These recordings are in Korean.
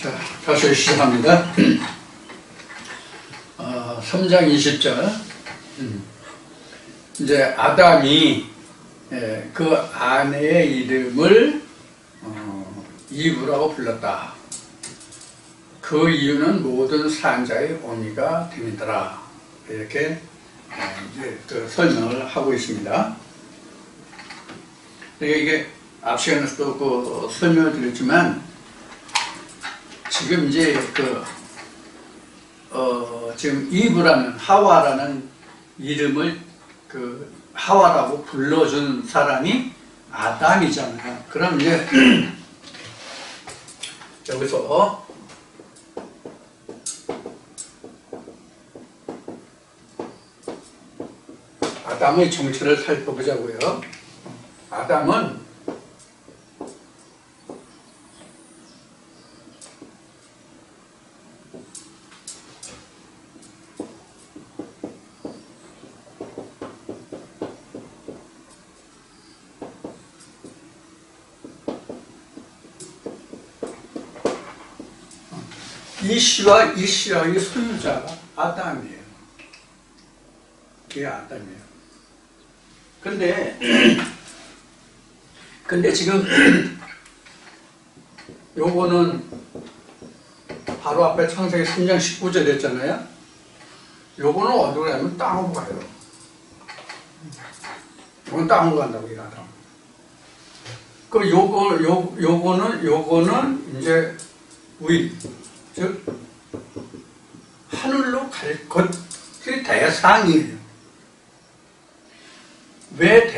자, 다시 시작합니다. 3장 20절. 이제 아담이 그 아내의 이름을 이브라고 불렀다. 그 이유는 모든 산자의 어미가 됨이더라. 이렇게 이제 그 설명을 하고 있습니다. 이게 앞 시간에서도 그 설명을 드렸지만 지금 이제 지금 이브라는 하와라는 이름을 그 하와라고 불러준 사람이 아담이잖아요. 그럼 이제 여기서 아담의 정체를 살펴보자고요. 아담은 이씨와 이씨의 소유자가 아담이에요. 그게 아담이에요. 근데 지금 요거는 바로 앞에 창세기 3장 19절 했잖아요. 요거는 어디로 가면 땅으로 가요. 요건 땅으로 간다고 이 아담. 그 요거는 이제 위, 즉 하늘로 갈 것이 대상이에요. 왜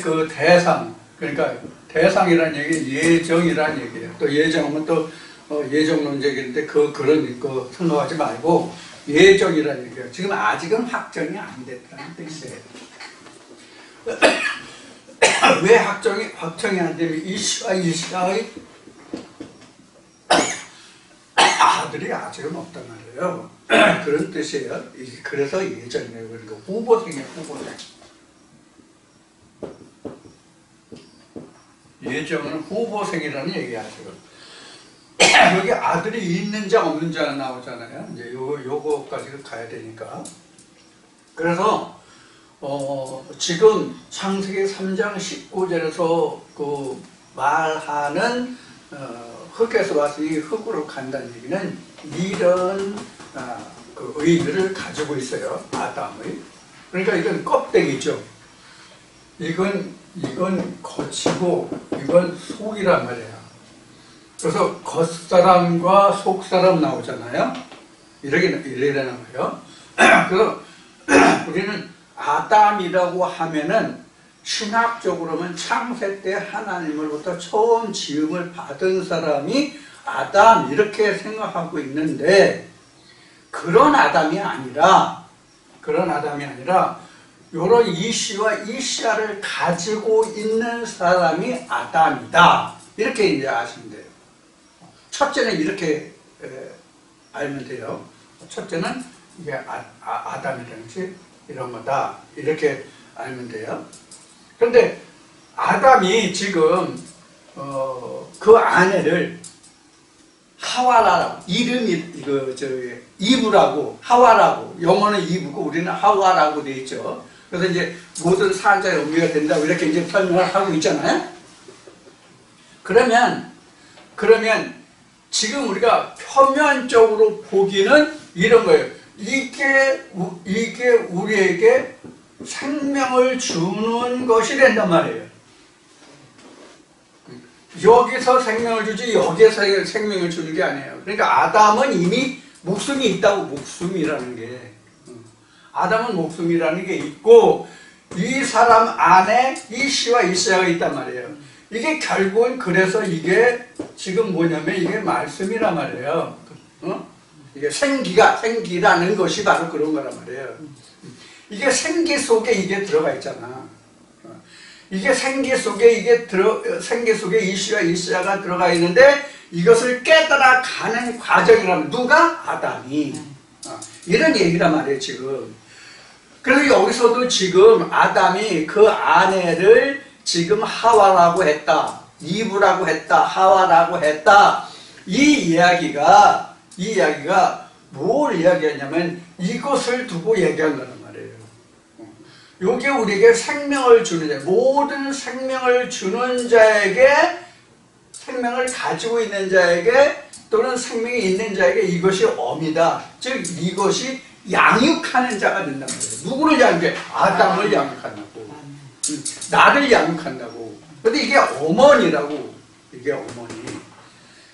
그 대상, 그러니까 대상이라는 얘기, 예정이라는 얘기예요. 또 예정은 또 예정론적인데 그런 거 생각하지 말고 예정이라는 얘기예요. 지금 아직은 확정이 안 됐다는 뜻이에요. 왜 확정이 안 되면 이시아의 아들이 아직은 없단 말이에요. 그런 뜻이에요. 그래서 예정이에요. 그러니까 후보생이에요, 후보생. 예정은 후보생이라는 얘기하죠. 여기 아들이 있는지 없는지 나오잖아요. 이제 요거까지 가야 되니까. 그래서 지금 창세기 3장 19절에서 그 말하는 흙에서 와서 이 흙으로 간다는 얘기는 이런 그 의미를 가지고 있어요. 아담의. 그러니까 이건 껍데기죠. 이건 겉이고 이건 속이란 말이에요. 그래서 겉사람과 속사람 나오잖아요. 이래라는 거예요. 그래서 우리는 아담이라고 하면은 신학적으로는 창세 때 하나님으로부터 처음 지음을 받은 사람이 아담 이렇게 생각하고 있는데 그런 아담이 아니라 요런 이씨와 이씨아를 가지고 있는 사람이 아담이다. 이렇게 이제 아시면 돼요. 첫째는 이렇게 알면 돼요. 첫째는 이게 아담이라든지 이런 거다. 이렇게 알면 돼요. 그런데 아담이 지금 그 아내를 하와라라고 이름이 이브라고 하와라고 영어는 이브고 우리는 하와라고 돼 있죠. 그래서 이제 모든 산자의 의미가 된다고 이렇게 이제 설명을 하고 있잖아요. 그러면 지금 우리가 표면적으로 보기는 이런 거예요. 이게 우리에게 생명을 주는 것이 된단 말이에요. 여기서 생명을 주지 여기서 생명을 주는 게 아니에요. 그러니까 아담은 이미 목숨이 있다고. 목숨이라는 게 아담은 목숨이라는 게 있고 이 사람 안에 이씨와 이씨아가 있단 말이에요. 이게 결국은 그래서 이게 지금 뭐냐면 이게 말씀이란 말이에요. 이게 생기라는 것이 바로 그런 거란 말이에요. 이게 생기 속에 이게 들어가 있잖아. 이게 생기 속에 이씨와 이씨아가 들어가 있는데 이것을 깨달아 가는 과정이라면 누가? 아담이. 이런 얘기란 말이에요, 지금. 그래서 여기서도 지금 아담이 그 아내를 지금 하와라고 했다. 이브라고 했다. 하와라고 했다. 이 이야기가 뭘 이야기하냐면 이것을 두고 얘기한 거란 말이에요. 요게 우리에게 생명을 주는 자, 모든 생명을 주는 자에게, 생명을 가지고 있는 자에게 또는 생명이 있는 자에게 이것이 엄이다. 즉 이것이 양육하는 자가 된단 말이에요. 누구를 양육해? 아담을 양육한다고. 나를 양육한다고. 근데 이게 어머니라고. 이게 어머니.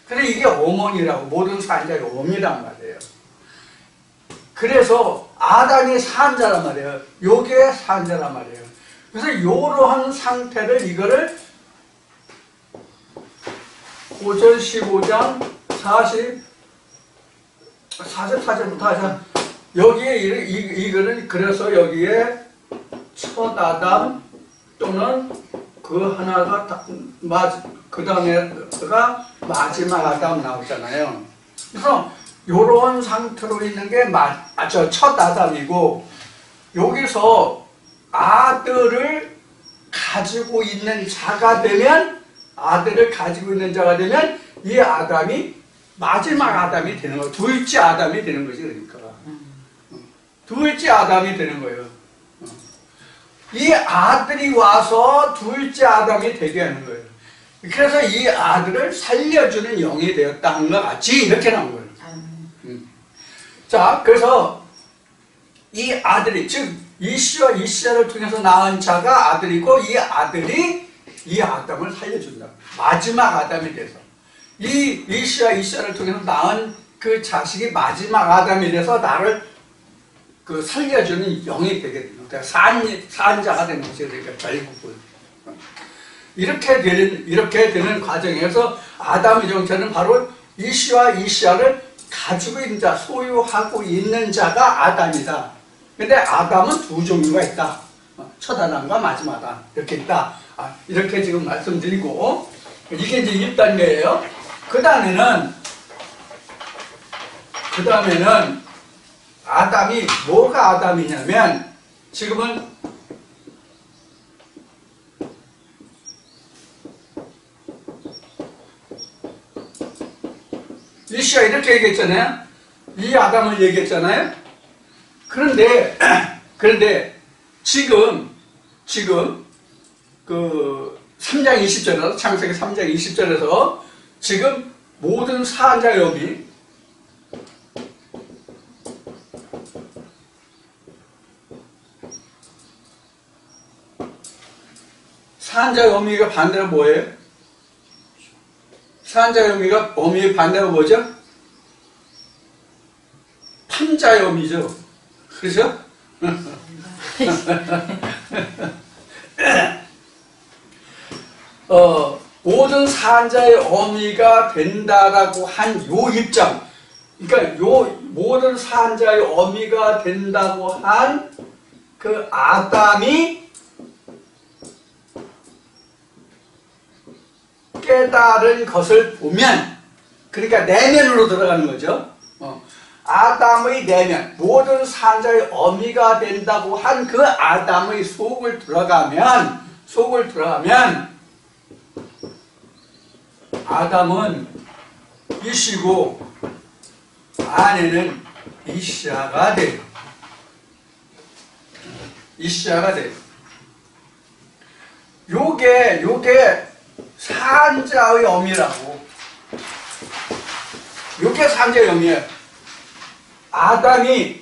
근데 이게 어머니라고. 모든 산자의 어미란 말이에요. 그래서 아담이 산자란 말이에요. 요게 산자란 말이에요. 그래서 이러한 상태를 이거를 고전 15장 44절부터 하자. 여기에 이거는 그래서 여기에 첫 아담 또는 그 하나가 그 다음에가 마지막 아담 나오잖아요. 그래서 이런 상태로 있는 게 첫 아담이고, 여기서 아들을 가지고 있는 자가 되면, 이 아담이 마지막 아담이 되는 거예요. 둘째 아담이 되는 거지. 그러니까 둘째 아담이 되는 거예요. 이 아들이 와서 둘째 아담이 되게 하는 거예요. 그래서 이 아들을 살려주는 영이 되었다 한 것 같이 이렇게 나온 거예요. 자, 그래서 이 아들이, 즉 이씨와 이씨를 통해서 낳은 자가 아들이고, 이 아들이 이 아담을 살려준다. 마지막 아담이 돼서 이 이씨와 이씨를 통해서 낳은 그 자식이 마지막 아담이 돼서 나를 그 살려주는 영이 되게 되는 거예요. 산자가 되는 것이, 그러니까 결국은 이렇게 되는 과정에서 아담의 정체는 바로 이씨와 이씨를 가지고 있는 자, 소유하고 있는 자가 아담이다. 근데 아담은 두 종류가 있다. 첫 아담과 마지막 아담 이렇게 있다. 이렇게 지금 말씀드리고, 이게 이제 1단계예요. 그 다음에는 아담이, 뭐가 아담이냐면, 지금은 이씨가 이렇게 얘기했잖아요. 이 아담을 얘기했잖아요. 그런데 지금 그 3장 20절에서, 창세기 3장 20절에서 지금 모든 산자 여미, 산자 어미가 반대로 뭐예요? 산자 어미가 어미의 반대가 뭐죠? 탐자 어미죠. 그렇죠? 모든 산자의 어미가 된다라고 한 요 입장, 그러니까 요 모든 산자의 어미가 된다고 한 그 아담이 깨달은 것을 보면, 그러니까 내면으로 들어가는 거죠. 아담의 내면, 모든 산자의 어미가 된다고 한 그 아담의 속을 들어가면 아담은 이씨고 아내는 이씨아가 돼요. 이씨아가 돼요. 요게 산자의 어미라고. 요게 산자의 어미예요. 아담이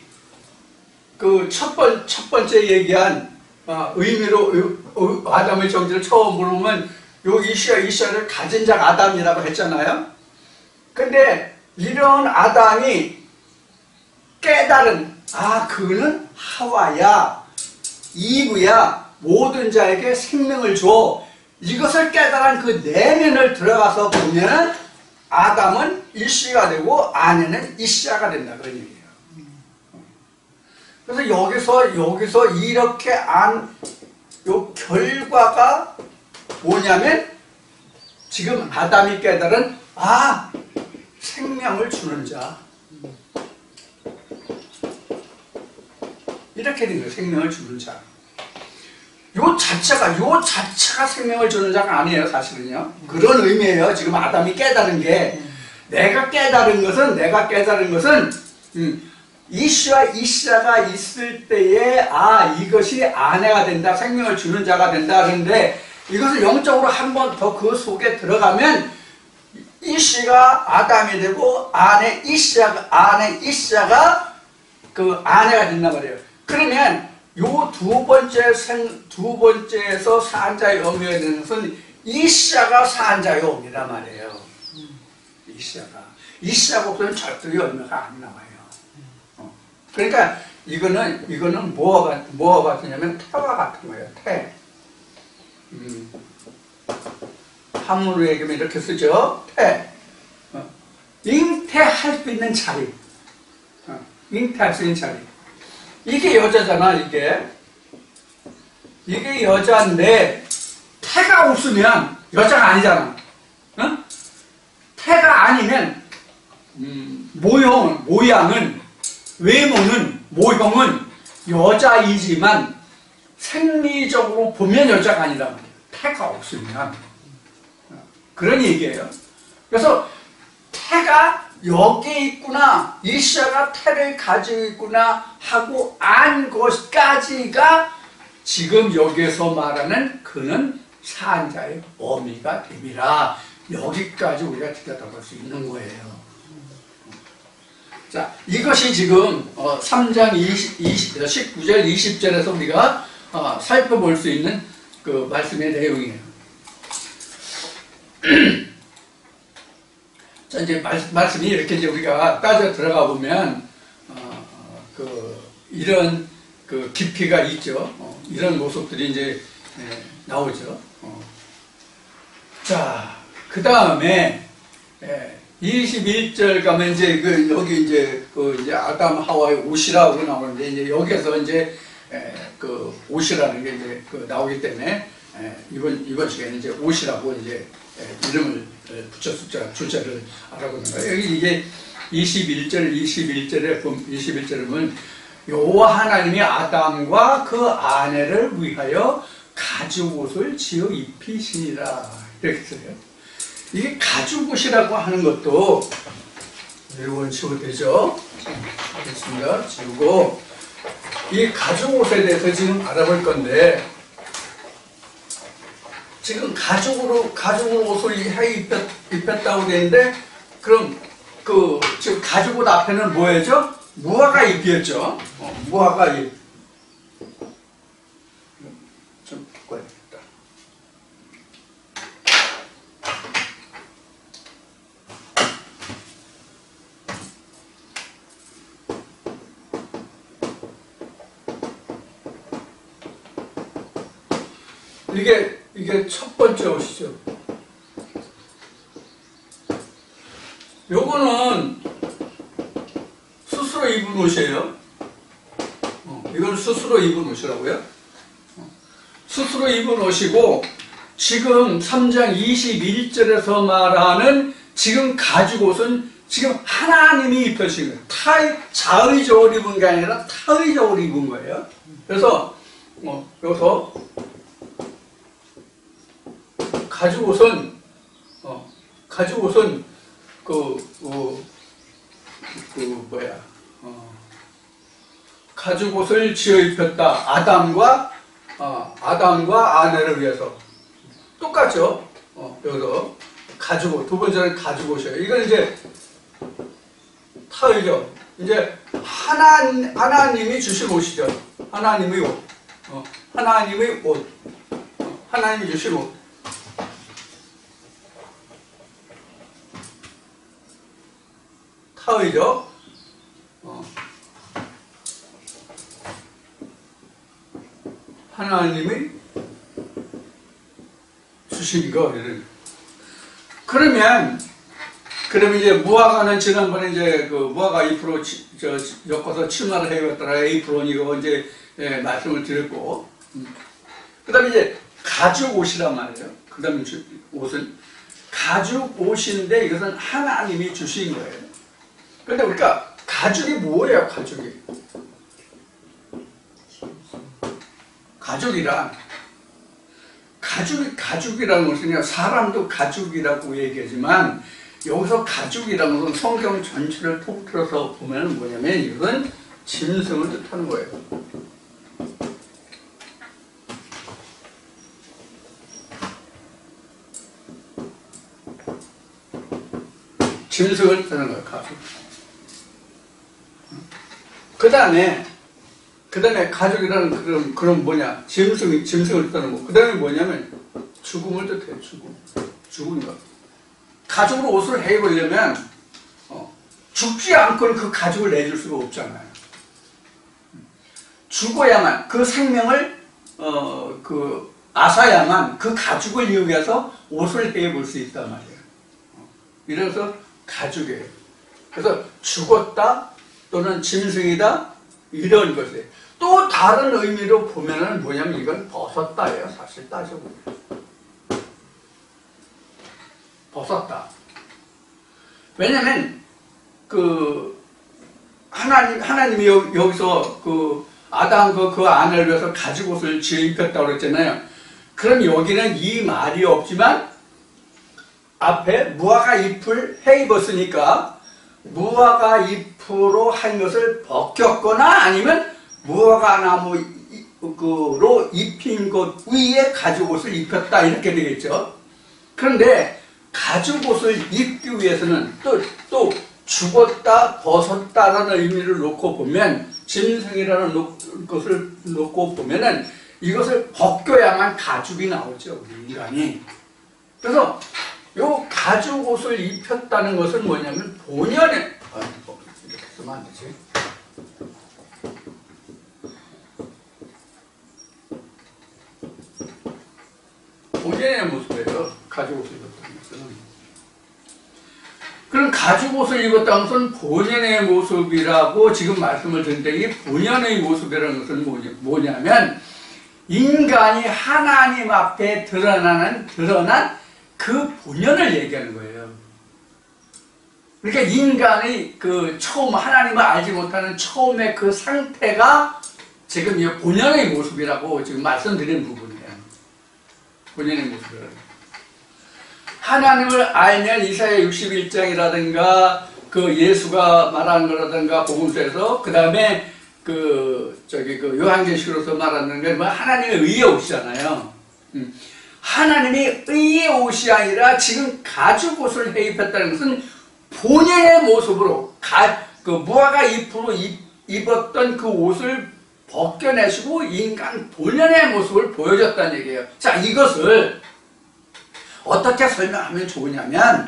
그 첫 번째 얘기한 의미로 아담의 정체를 처음 물으면 요 이씨아를 가진 자가 아담이라고 했잖아요. 근데 이런 아담이 깨달은, 그는 하와야, 이브야, 모든 자에게 생명을 줘. 이것을 깨달은 그 내면을 들어가서 보면 아담은 이씨가 되고 아내는 이씨아가 된다, 그런 얘기예요. 그래서 여기서 이렇게 요 결과가 뭐냐면, 지금 아담이 깨달은 생명을 주는 자, 이렇게 된 거예요. 생명을 주는 자. 요 자체가 생명을 주는 자가 아니에요, 사실은요. 그런 의미예요. 지금 아담이 깨달은 게 내가 깨달은 것은 이씨와 이씨가 있을 때에 이것이 아내가 된다, 생명을 주는 자가 된다 하는데, 이것을 영적으로 한 번 더 그 속에 들어가면 이씨가 아담이 되고 안에 이씨가 그 아내가 된단 말이에요. 그러면 요 두 번째에서 산자의 의미가 되는 것은 이씨가 산자의 의미란 말이에요. 이씨가 없으면 절대 의미가 안 나와요. 그러니까 이거는 뭐와 같으냐면 태와 같은 거예요. 태. 한문으로 얘기하면 이렇게 쓰죠. 태. 잉태할 수 있는 자리. 잉태할 수 있는 자리. 이게 여자잖아, 이게. 이게 여자인데, 태가 없으면 여자가 아니잖아. 태가 아니면, 모양은, 외모는, 모형은 여자이지만, 생리적으로 보면 여자가 아니란 말이에요. 태가 없으면. 그런 얘기예요. 그래서, 태가 여기에 있구나, 이씨가 태를 가지고 있구나 하고 안 것까지가 지금 여기에서 말하는 그는 산자의 어미가 됨이라. 여기까지 우리가 들여다볼 수 있는 거예요. 자, 이것이 지금 3장 19절 20절에서 우리가 살펴볼 수 있는 그 말씀의 내용이에요. 자, 이제 말씀이 이렇게 이제 우리가 따져 들어가 보면, 이런 그 깊이가 있죠. 이런 모습들이 이제 나오죠. 자, 그 다음에 21절 가면 이제 여기 이제 이제 아담 하와의 옷이라고 나오는데, 이제 여기서 이제 그 옷이라는 게 이제 나오기 때문에 이번 시간에 이제 옷이라고 이제 이름을 붙였었죠. 주제를 알아보는 거예요. 여기 이게 21절에 보면 여호와 하나님이 아담과 그 아내를 위하여 가죽옷을 지어 입히시니라 이렇게 써요. 이게 가죽옷이라고 하는 것도 이건 지워도 되죠? 알겠습니다. 지우고 이 가죽옷에 대해서 지금 알아볼 건데, 지금 가죽으로 옷을 입혔다고 되는데, 그럼 지금 가죽옷 앞에는 뭐였죠? 무화과 잎이었죠. 무화과 잎. 좀 바꿔야겠다. 이게 첫 번째 옷이죠. 요거는 스스로 입은 옷이에요. 이건 스스로 입은 옷이라고요. 스스로 입은 옷이고, 지금 3장 21절에서 말하는 지금 가죽옷은 지금 하나님이 입혀신 거예요. 자의적으로 입은 게 아니라 타의적으로 입은 거예요. 그래서 여기서 가죽옷은 가죽옷을 지어 입혔다. 아담과 아내를 위해서. 똑같죠? 여기서 가죽옷, 두 번째는 가죽옷이에요. 이건 이제 타의죠. 이제 하나님이 주신 옷이죠. 하나님의 옷. 하나님이 주신 옷. 타의죠. 하나님이 주신 거. 그러면 이제 무화과는 지난번에 이제 무화과 잎으로 엮어서 치마를 해봤더라. 에이프론이고 이제 말씀을 드렸고, 그 다음에 이제 가죽 옷이란 말이에요. 그 다음에 옷은 가죽 옷인데 이것은 하나님이 주신 거예요. 그런데 우리가 가죽이 뭐예요? 가죽이라는 것은요, 사람도 가죽이라고 얘기하지만 여기서 가죽이라는 것은 성경 전체를 통틀어서 보면 뭐냐면 이건 짐승을 뜻하는 거예요. 짐승을 뜻하는 거예요. 가죽. 그 다음에 가죽이라는 그런 뭐냐 짐승을 뜻하는 거. 그 다음에 뭐냐면 죽음을 뜻해요. 죽은 것. 가죽으로 옷을 해입으려면 죽지 않고는 그 가죽을 내줄 수가 없잖아요. 죽어야만 그 생명을 앗아야만 그 가죽을 이용해서 옷을 해입을 수 있단 말이에요. 이래서 가죽이에요. 그래서 죽었다 또는 짐승이다 이런 것이에요. 또 다른 의미로 보면은 뭐냐면 이건 벗었다예요. 사실 따져보면 벗었다. 왜냐면 하나님이 여기서 아담 그 아내를 위해서 가죽옷을 지어 입혔다고 그랬잖아요. 그럼 여기는 이 말이 없지만 앞에 무화과 잎을 해 입었으니까 무화과 잎으로 한 것을 벗겼거나 아니면 무화과 나무로 입힌 것 위에 가죽옷을 입혔다 이렇게 되겠죠. 그런데 가죽옷을 입기 위해서는 또 죽었다 벗었다라는 의미를 놓고 보면 짐승이라는 것을 놓고 보면은 이것을 벗겨야만 가죽이 나오죠. 우리 인간이. 그래서 요 가죽옷을 입혔다는 것은 뭐냐면 본연의 이렇게 쓰면 안 되지. 본연의 모습이에요. 가죽옷을 입었다는 것은. 그럼 가죽옷을 입었다는 것은 본연의 모습이라고 지금 말씀을 드렸는데 이 본연의 모습이라는 것은 뭐냐면 인간이 하나님 앞에 드러난 그 본연을 얘기하는 거예요. 그러니까 인간의 처음 하나님을 알지 못하는 처음의 그 상태가 지금 이 본연의 모습이라고 지금 말씀드린 부분이에요. 본연의 모습이라고. 하나님을 알면 이사야 61장이라든가 예수가 말하는 거라든가 복음서에서 그 다음에 요한계시록에서 말하는 게 하나님의 의의 옷이잖아요. 하나님이 의의 옷이 아니라 지금 가죽옷을 해 입혔다는 것은 본연의 모습으로 무화과 잎으로 입었던 그 옷을 벗겨내시고 인간 본연의 모습을 보여줬다는 얘기예요. 자, 이것을 어떻게 설명하면 좋으냐면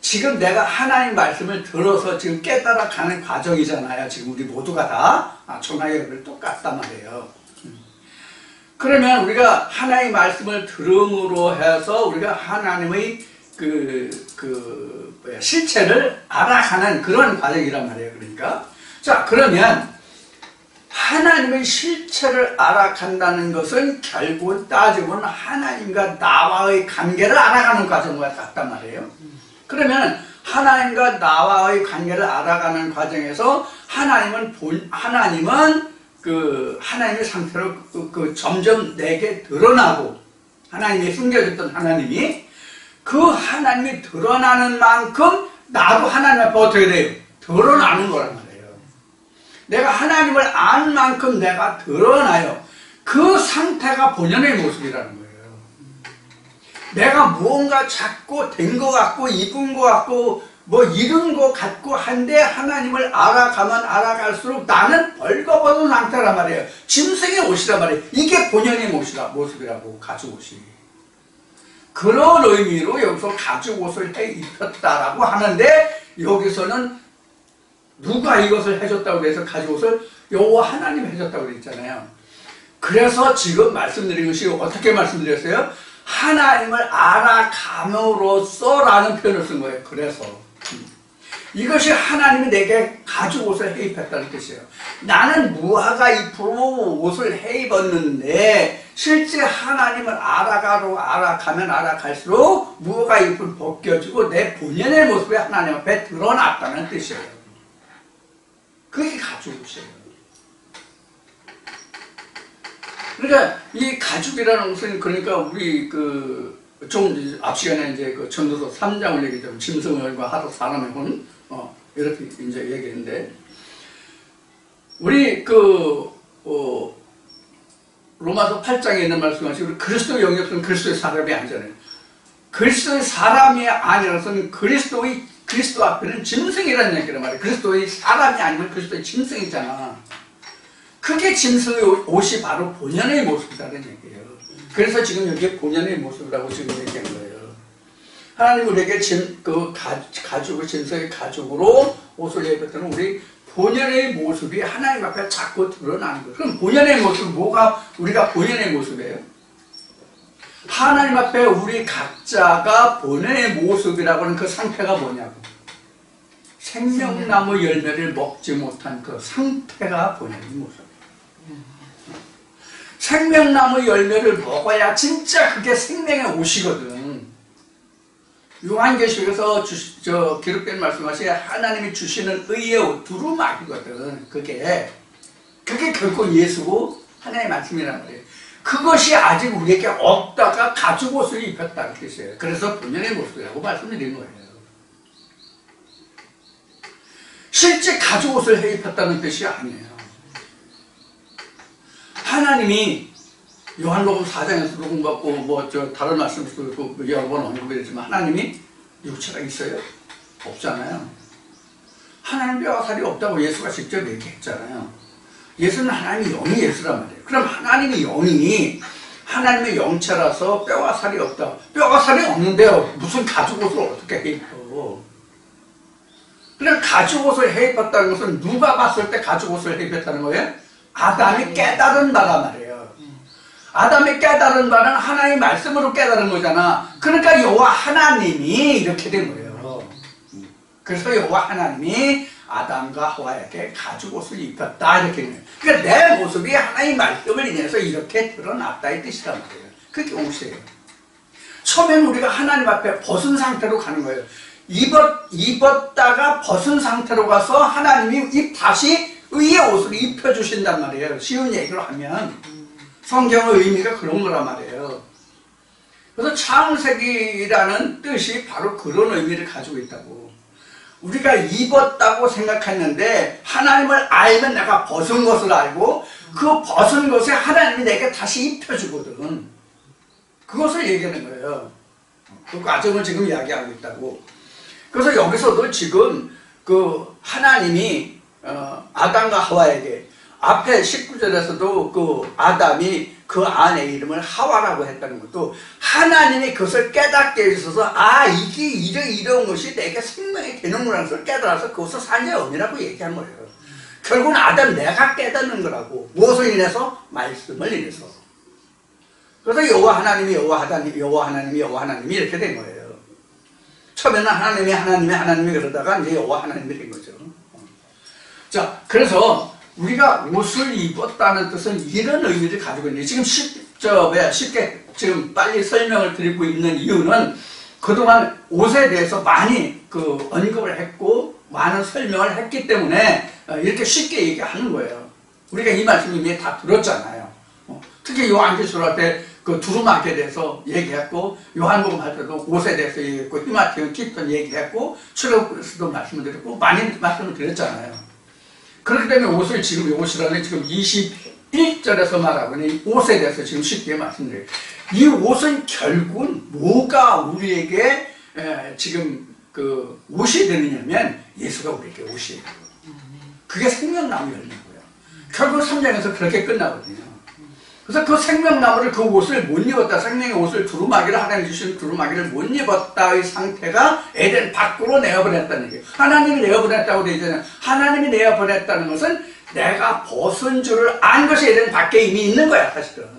지금 내가 하나님 말씀을 들어서 지금 깨달아 가는 과정이잖아요. 지금 우리 모두가 다 전화기를 똑같단 말이에요. 그러면 우리가 하나님의 말씀을 들음으로 해서 우리가 하나님의 실체를 알아가는 그런 과정이란 말이에요. 그러니까 자, 그러면 하나님의 실체를 알아간다는 것은 결국 따지면 하나님과 나와의 관계를 알아가는 과정과 같단 말이에요. 그러면 하나님과 나와의 관계를 알아가는 과정에서 하나님은 하나님의 상태로 점점 내게 드러나고 하나님이 숨겨졌던 하나님이 그 하나님이 드러나는 만큼 나도 하나님 앞에 어떻게 돼요? 드러나는 거란 말이에요. 내가 하나님을 안 만큼 내가 드러나요. 그 상태가 본연의 모습이라는 거예요. 내가 무언가 잡고 된 것 같고 입은 것 같고 뭐 이런 것 같고 한데 하나님을 알아가면 알아갈수록 나는 벌거벗은 상태란 말이에요. 짐승의 옷이란 말이에요. 이게 본연의 모습이라고 가죽옷이. 그런 의미로 여기서 가죽옷을 해 입혔다라고 하는데 여기서는 누가 이것을 해줬다고 해서 가죽옷을 여호와 하나님이 해줬다고 그랬잖아요. 그래서 지금 말씀드린 것이 어떻게 말씀드렸어요? 하나님을 알아감으로써 라는 표현을 쓴 거예요. 그래서 이것이 하나님이 내게 가죽옷을 해 입혔다는 뜻이에요. 나는 무화과 잎으로 옷을 해 입었는데 실제 하나님을 알아가면 알아갈수록 무화과 잎을 벗겨지고 내 본연의 모습이 하나님 앞에 드러났다는 뜻이에요. 그게 가죽옷이에요. 그러니까 이 가죽이라는 것은 그러니까 우리 좀 앞 시간에 이제 그 전도서 3장을 얘기했죠. 짐승의 혈과 하도 사람의 혼, 이렇게 이제 얘기했는데, 우리 로마서 8장에 있는 말씀하시 우리 그리스도의 영이 없으면 그리스도의 사람이 아니잖아요. 그리스도의 사람이 아니라서는 그리스도 앞에는 짐승이라는 얘기란 말이에요. 그리스도의 사람이 아니면 그리스도의 짐승이잖아. 그게 짐승의 옷이 바로 본연의 모습이라는 얘기예요. 그래서 지금 여기에 본연의 모습이라고 지금 얘기하는 거예요. 하나님 우리에게 가죽을 짐승의 가죽으로 옷을 입혔다는 우리 본연의 모습이 하나님 앞에 자꾸 드러나는 거예요. 그럼 본연의 모습, 우리가 본연의 모습이에요? 하나님 앞에 우리 각자가 본연의 모습이라고 하는 그 상태가 뭐냐고. 생명나무 열매를 먹지 못한 그 상태가 본연의 모습이에요. 생명나무 열매를 먹어야 진짜 그게 생명의 옷이거든. 요한계시록에서 기록된 말씀하시 하나님이 주시는 의의 옷, 두루마기거든. 그게 결코 예수고 하나님의 말씀이란 말이에요. 그것이 아직 우리에게 없다가 가죽 옷을 입혔다는 뜻이에요. 그래서 본연의 모습이라고 말씀드린 거예요. 실제 가죽 옷을 입혔다는 뜻이 아니에요. 하나님이 요한복음 4장에서도 공부하고 다른 말씀에서도 여러 번 언급했지만 하나님이 육체가 있어요? 없잖아요. 하나님 뼈와 살이 없다고 예수가 직접 얘기했잖아요. 예수는 하나님이 영이 예수란 말이에요. 그럼 하나님이 영이 하나님의 영체라서 뼈와 살이 없다. 뼈와 살이 없는데요. 무슨 가죽 옷을 어떻게 해 입혀? 그냥 가죽 옷을 해 입혔다는 것은 누가 봤을 때 가죽 옷을 해 입혔다는 거예요? 아담이 깨달은 바란 말이에요. 아담이 깨달은 바는 하나님의 말씀으로 깨달은 거잖아. 그러니까 여호와 하나님이 이렇게 된 거예요. 그래서 여호와 하나님이 아담과 하와에게 가죽 옷을 입혔다 이렇게 된 거예요. 그러니까 내 모습이 하나님의 말씀을 인해서 이렇게 드러났다 이 뜻이란 말이에요. 그게 옷이에요. 처음에는 우리가 하나님 앞에 벗은 상태로 가는 거예요. 입었다가 벗은 상태로 가서 하나님이 다시 의의 옷을 입혀주신단 말이에요. 쉬운 얘기로 하면 성경의 의미가 그런 거란 말이에요. 그래서 창세기라는 뜻이 바로 그런 의미를 가지고 있다고. 우리가 입었다고 생각했는데 하나님을 알면 내가 벗은 것을 알고 그 벗은 것에 하나님이 내게 다시 입혀주거든. 그것을 얘기하는 거예요. 그 과정을 지금 이야기하고 있다고. 그래서 여기서도 지금 하나님이 아담과 하와에게 앞에 19절에서도 아담이 그 아내의 이름을 하와라고 했다는 것도 하나님이 그것을 깨닫게 해주셔서 이게 이런 것이 내게 생명이 되는구나 것을 깨달아서 그것을 산의 의미라고 얘기한 거예요. 결국은 아담 내가 깨닫는 거라고. 무엇을 인해서? 말씀을 인해서. 그래서 여호와 하나님이 이렇게 된 거예요. 처음에는 하나님이 그러다가 이제 여호와 하나님이 된 거죠. 자, 그래서 우리가 옷을 입었다는 뜻은 이런 의미를 가지고 있는데 지금 쉽게 지금 빨리 설명을 드리고 있는 이유는 그동안 옷에 대해서 많이 언급을 했고 많은 설명을 했기 때문에 이렇게 쉽게 얘기하는 거예요. 우리가 이 말씀 이미 다 들었잖아요. 특히 요한계시록 할 때 두루마기에 대해서 얘기했고 요한복음 할 때도 옷에 대해서 얘기했고 히마티온 깊은 얘기했고 출애굽에서도 말씀을 드렸고 많이 말씀을 드렸잖아요. 그렇기 때문에 옷을 지금 옷이라는 지금 21절에서 말하고 있는 이 옷에 대해서 지금 쉽게 말씀드려요. 이 옷은 결국은 뭐가 우리에게 지금 옷이 되느냐면 예수가 우리에게 옷이에요. 그게 생명나무 열매고요. 결국 3장에서 그렇게 끝나거든요. 그래서 그 생명나무를 그 옷을 못 입었다. 생명의 옷을 두루마기를 하나님 주신 두루마기를 못 입었다의 상태가 에덴 밖으로 내어보냈다는 얘기예요. 하나님이 내어보냈다고 되어 있잖아요. 하나님이 내어보냈다는 것은 내가 벗은 줄을 안 것이 에덴 밖에 이미 있는 거야 사실은.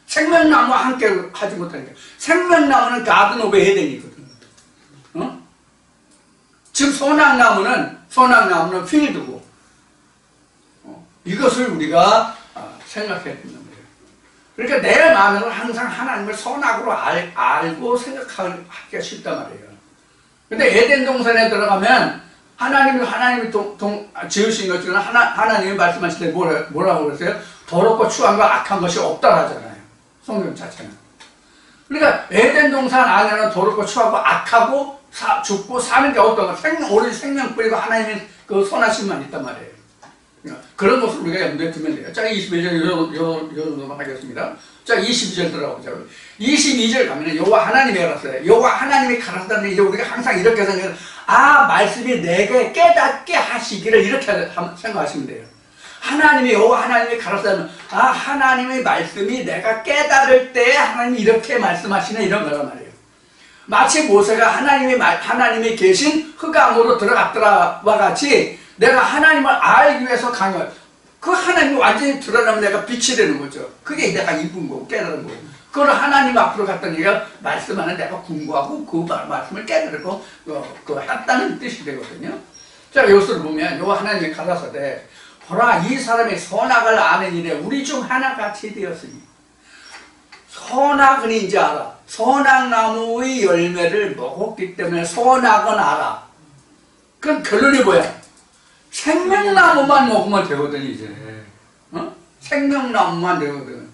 생명나무와 함께 하지 못하니까. 생명나무는 가든 오브 에덴이거든. 지금 소낙나무는 필드고. 이것을 우리가 생각해야 된다. 그러니까 내 마음에는 항상 하나님을 선악으로 알고 생각하기가 쉽단 말이에요. 근데 에덴 동산에 들어가면 하나님이 지으신 것 중에 하나님이 말씀하실 때 뭐라고 그러세요? 더럽고 추한 거 악한 것이 없다 하잖아요. 성경 자체는. 그러니까 에덴 동산 안에는 더럽고 추하고 악하고 죽고 사는 게 어떤 오로지 생명 뿌리고 하나님의 그 선하심만 있단 말이에요. 그런 것을 우리가 염두에 두면 돼요. 자, 21절 요 정도만 하겠습니다. 자, 22절 들어가보자고요. 22절 가면은 여호와 하나님이 가라사대. 여호와 하나님이 가라사대. 이제 우리가 항상 이렇게 생각해요. 아, 말씀이 내게 깨닫게 하시기를 이렇게 생각하시면 돼요. 하나님이 여호와 하나님이 가라사대면 아, 하나님의 말씀이 내가 깨달을 때 하나님이 이렇게 말씀하시네 이런 거란 말이에요. 마치 모세가 하나님이 계신 흑암으로 들어갔더라와 같이 내가 하나님을 알기 위해서 그 하나님이 완전히 드러나면 내가 빛이 되는 거죠. 그게 내가 이쁜 거고 깨달은 거고. 그걸 하나님 앞으로 갔더니 내가 말씀하는 내가 공부하고 그 말씀을 깨달고 했다는 뜻이 되거든요. 자, 여기서 보면 여호와 하나님이 가라사대 보라 이 사람이 선악을 아는 일에 우리 중 하나같이 되었으니 선악은 이제 알아. 선악나무의 열매를 먹었기 때문에 선악은 알아. 그럼 결론이 뭐야? 생명나무만 먹으면 되거든 이제. 생명나무만 되거든.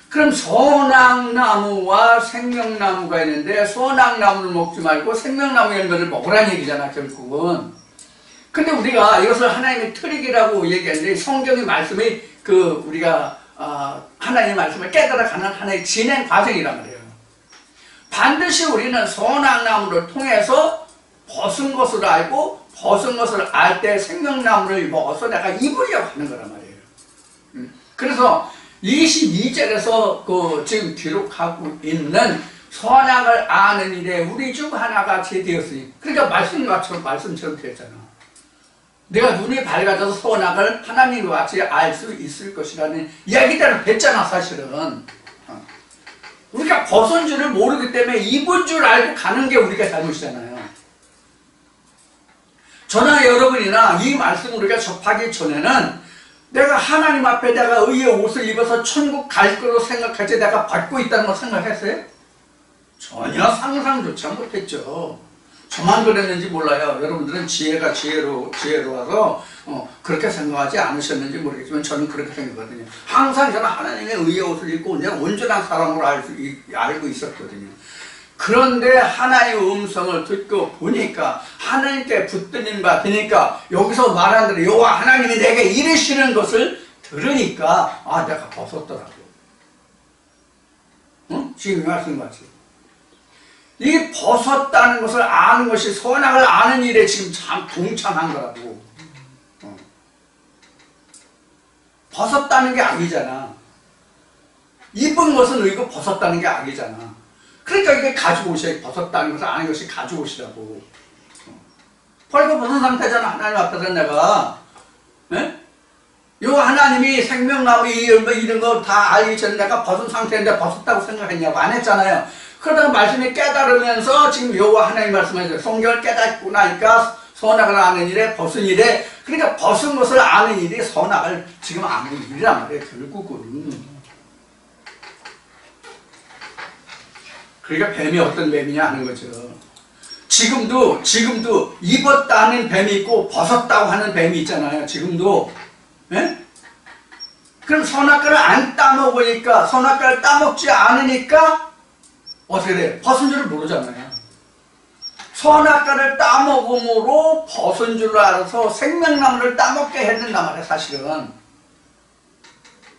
그럼 선악나무와 생명나무가 있는데 선악나무를 먹지 말고 생명나무 열매를 먹으라는 얘기잖아 결국은. 근데 우리가 이것을 하나님의 트릭이라고 얘기하는데 성경의 말씀이 우리가 하나님의 말씀을 깨달아가는 하나의 진행 과정이란 말이에요. 반드시 우리는 선악나무를 통해서 벗은 것을 알고 벗은 것을 알 때 생명나무를 먹어서 내가 입으려고 하는 거란 말이에요. 그래서 22절에서 지금 기록하고 있는 선악을 아는 일에 우리 중 하나같이 되었으니 그러니까 말씀처럼 되었잖아. 내가 눈이 밝아져서 선악을 하나님과 같이 알 수 있을 것이라는 이야기대로 됐잖아 사실은. 우리가 벗은 줄을 모르기 때문에 입은 줄 알고 가는 게 우리가 잘못이잖아요. 저나 여러분이나 이 말씀을 우리가 접하기 전에는 내가 하나님 앞에 내가 의의 옷을 입어서 천국 갈 거로 생각할 때 내가 받고 있다는 걸 생각했어요? 전혀 상상조차 못했죠. 저만 그랬는지 몰라요. 여러분들은 지혜로워서 그렇게 생각하지 않으셨는지 모르겠지만 저는 그렇게 생각하거든요. 항상 저는 하나님의 의의 옷을 입고 내가 온전한 사람으로 알고 있었거든요. 그런데 하나의 음성을 듣고 보니까 하나님께 붙들림 받으니까 여기서 말한 대로 여호와 하나님이 내게 이르시는 것을 들으니까 내가 벗었더라고. 지금 말씀 같이 이 벗었다는 것을 아는 것이 선악을 아는 일에 지금 참 동참한 거라고. 벗었다는 게 악이잖아. 입은 것은 의고 벗었다는 게 악이잖아. 그러니까 이게 가지고 오셔야 벗었다는 것을 아는 것이 가지고 오시라고. 벌써 벗은 상태잖아. 하나님 앞에서 내가. 요 하나님이 생명나무 이런 거 다 알기 전에 내가 벗은 상태인데 벗었다고 생각했냐고 안 했잖아요. 그러다가 말씀이 깨달으면서 지금 여호와 하나님 말씀하셨어요. 성경을 깨닫고 나니까 선악을 아는 일에 벗은 일에 그러니까 벗은 것을 아는 일이 선악을 지금 아는 일이란 말이에요. 결국은. 그러니까 뱀이 어떤 뱀이냐 하는 거죠. 지금도 입었다는 뱀이 있고 벗었다고 하는 뱀이 있잖아요. 지금도. 예? 그럼 선악과를 안 따먹으니까 선악과를 따먹지 않으니까 어떻게 돼요? 벗은 줄을 모르잖아요. 선악과를 따먹음으로 벗은 줄을 알아서 생명나무를 따먹게 했는단 말이에요. 사실은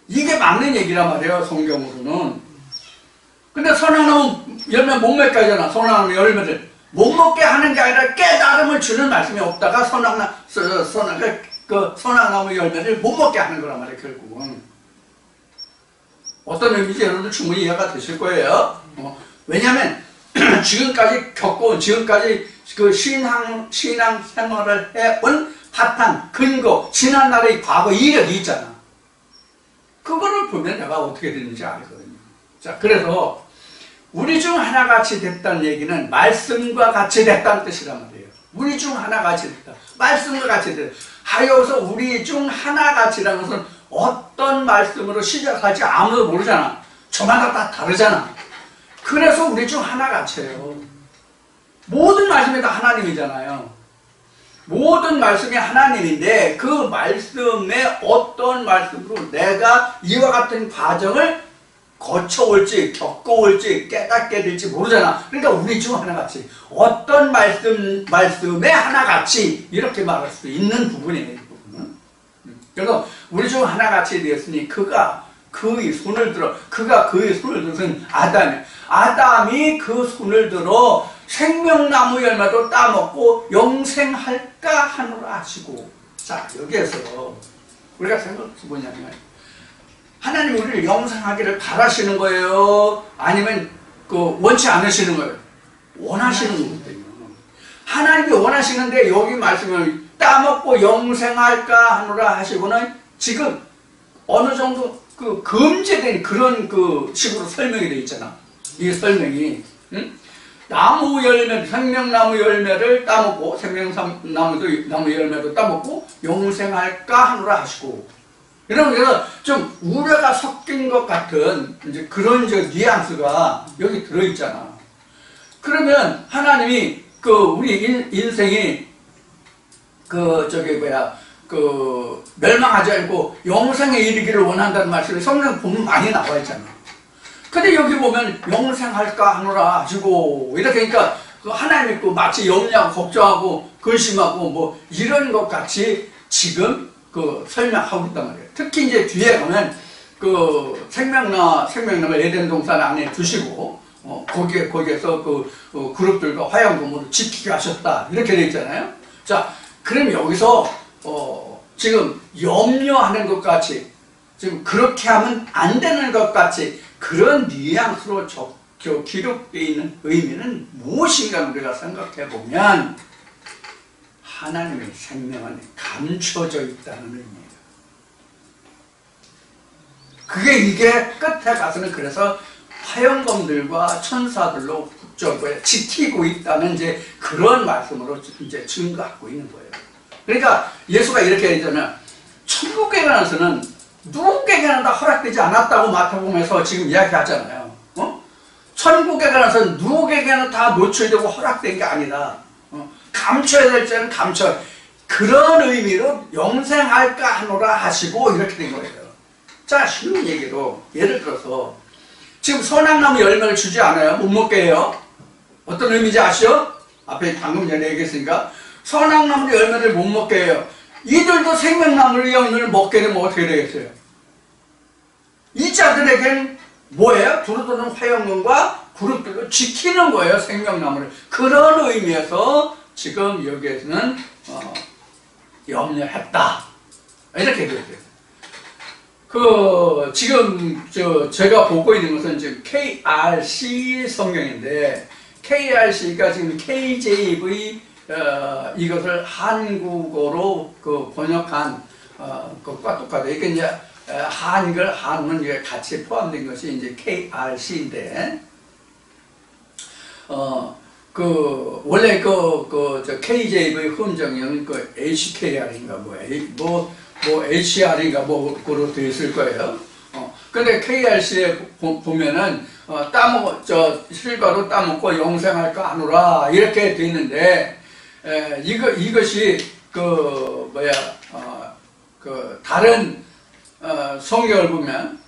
이게 맞는 얘기란 말이에요. 성경으로는. 근데 선악나무 열매 못 먹게 하잖아. 선악나무 열매를 못 먹게 하는 게 아니라 깨달음을 주는 말씀이 없다가 선악나무 열매를 못 먹게 하는 거란 말이에요. 결국은 어떤 의미인지 여러분들 충분히 이해가 되실 거예요. 왜냐하면 지금까지 그 신앙 생활을 해온 바탕, 근거, 지난날의 과거 이력이 있잖아. 그거를 보면 내가 어떻게 됐는지 알거든요. 자, 그래서 우리 중 하나같이 됐다는 얘기는 말씀과 같이 됐다는 뜻이란 말이에요. 우리 중 하나같이 됐다. 말씀과 같이 됐다. 하여서 우리 중 하나같이라는 것은 어떤 말씀으로 시작할지 아무도 모르잖아. 저마다 다 다르잖아. 그래서 우리 중 하나같이예요. 모든 말씀이 다 하나님이잖아요. 모든 말씀이 하나님인데 그 말씀에 어떤 말씀으로 내가 이와 같은 과정을 거쳐올지 겪어올지 깨닫게 될지 모르잖아. 그러니까 우리 중 하나같이 어떤 말씀에 하나같이 이렇게 말할 수 있는 부분이에요. 이 부분은. 그래서 우리 중 하나같이 되었으니 그가 그의 손을 들어, 그가 그의 손을 들은 아담이 그 손을 들어 생명나무 열매도 따먹고 영생할까 하노라 하시고. 자, 여기에서 우리가 생각해 보냐면 하나님이 우리를 영생하기를 바라시는 거예요? 아니면 원치 않으시는 거예요? 원하시는 거거든요. 하나님이 원하시는데 여기 말씀을 따먹고 영생할까 하노라 하시고는 지금 어느 정도 금지된 그런 식으로 설명이 되어 있잖아. 이 설명이. 응? 나무 열매, 생명나무 열매를 따먹고, 나무 열매도 따먹고, 영생할까 하노라 하시고. 그래서 좀 우려가 섞인 것 같은 이제 그런 뉘앙스가 여기 들어있잖아. 그러면 하나님이 우리 인생이 멸망하지 않고 영생에 이르기를 원한다는 말씀이 성경 보면 많이 나와 있잖아. 근데 여기 보면 영생할까 하노라 하시고 이렇게 하니까 하나님이 마치 염려하고 걱정하고 근심하고 뭐 이런 것 같이 지금 설명하고 있단 말이에요. 특히 이제 뒤에 가면 생명나무 에덴 동산 안에 두시고 거기에서 그룹들과 화양고모를 지키게 하셨다 이렇게 되어 있잖아요. 자, 그럼 여기서 지금 염려하는 것 같이 지금 그렇게 하면 안 되는 것 같이 그런 뉘앙스로 기록되어 있는 의미는 무엇인가 우리가 생각해 보면 하나님의 생명 안에 감춰져 있다는 의미예요. 이게 끝에 가서는 그래서 화영검들과 천사들로 지키고 있다는 이제 그런 말씀으로 이제 증거하고 있는 거예요. 그러니까 예수가 이렇게 했잖아요. 천국에 관해서는 누구에게나 다 허락되지 않았다고 마태복음에서 지금 이야기하잖아요. 천국에 관해서는 누구에게나 다 노출되고 허락된 게 아니다. 감춰야 될 때는 감춰. 그런 의미로 영생할까 하노라 하시고 이렇게 된 거예요. 자, 쉬운 얘기로 예를 들어서 지금 선악나무 열매를 주지 않아요? 못 먹게 해요. 어떤 의미인지 아시죠? 앞에 방금 전에 얘기했으니까 선악나무 열매를 못 먹게 해요. 이들도 생명나무 열매를 먹게 되면 어떻게 되겠어요? 이 자들에게는 뭐예요? 두루두루 화영문과 그룹들로 지키는 거예요. 생명나무를. 그런 의미에서 지금 여기에서는 염려했다 이렇게 되어요. 지금 제가 보고 있는 것은 지금 KRC 성경인데 KRC가 지금 KJV 이것을 한국어로 번역한 것과 똑같아요. 이게 이제 한글, 한문 이게 같이 포함된 것이 이제 KRC인데 원래 KJV 흠정은 HKR인가 HR인가 그로 되어 있을 거예요. 근데 KRC에 보면은 실과로 따먹고 영생할까 하노라 이렇게 되어 있는데 이것이 다른 성경을 보면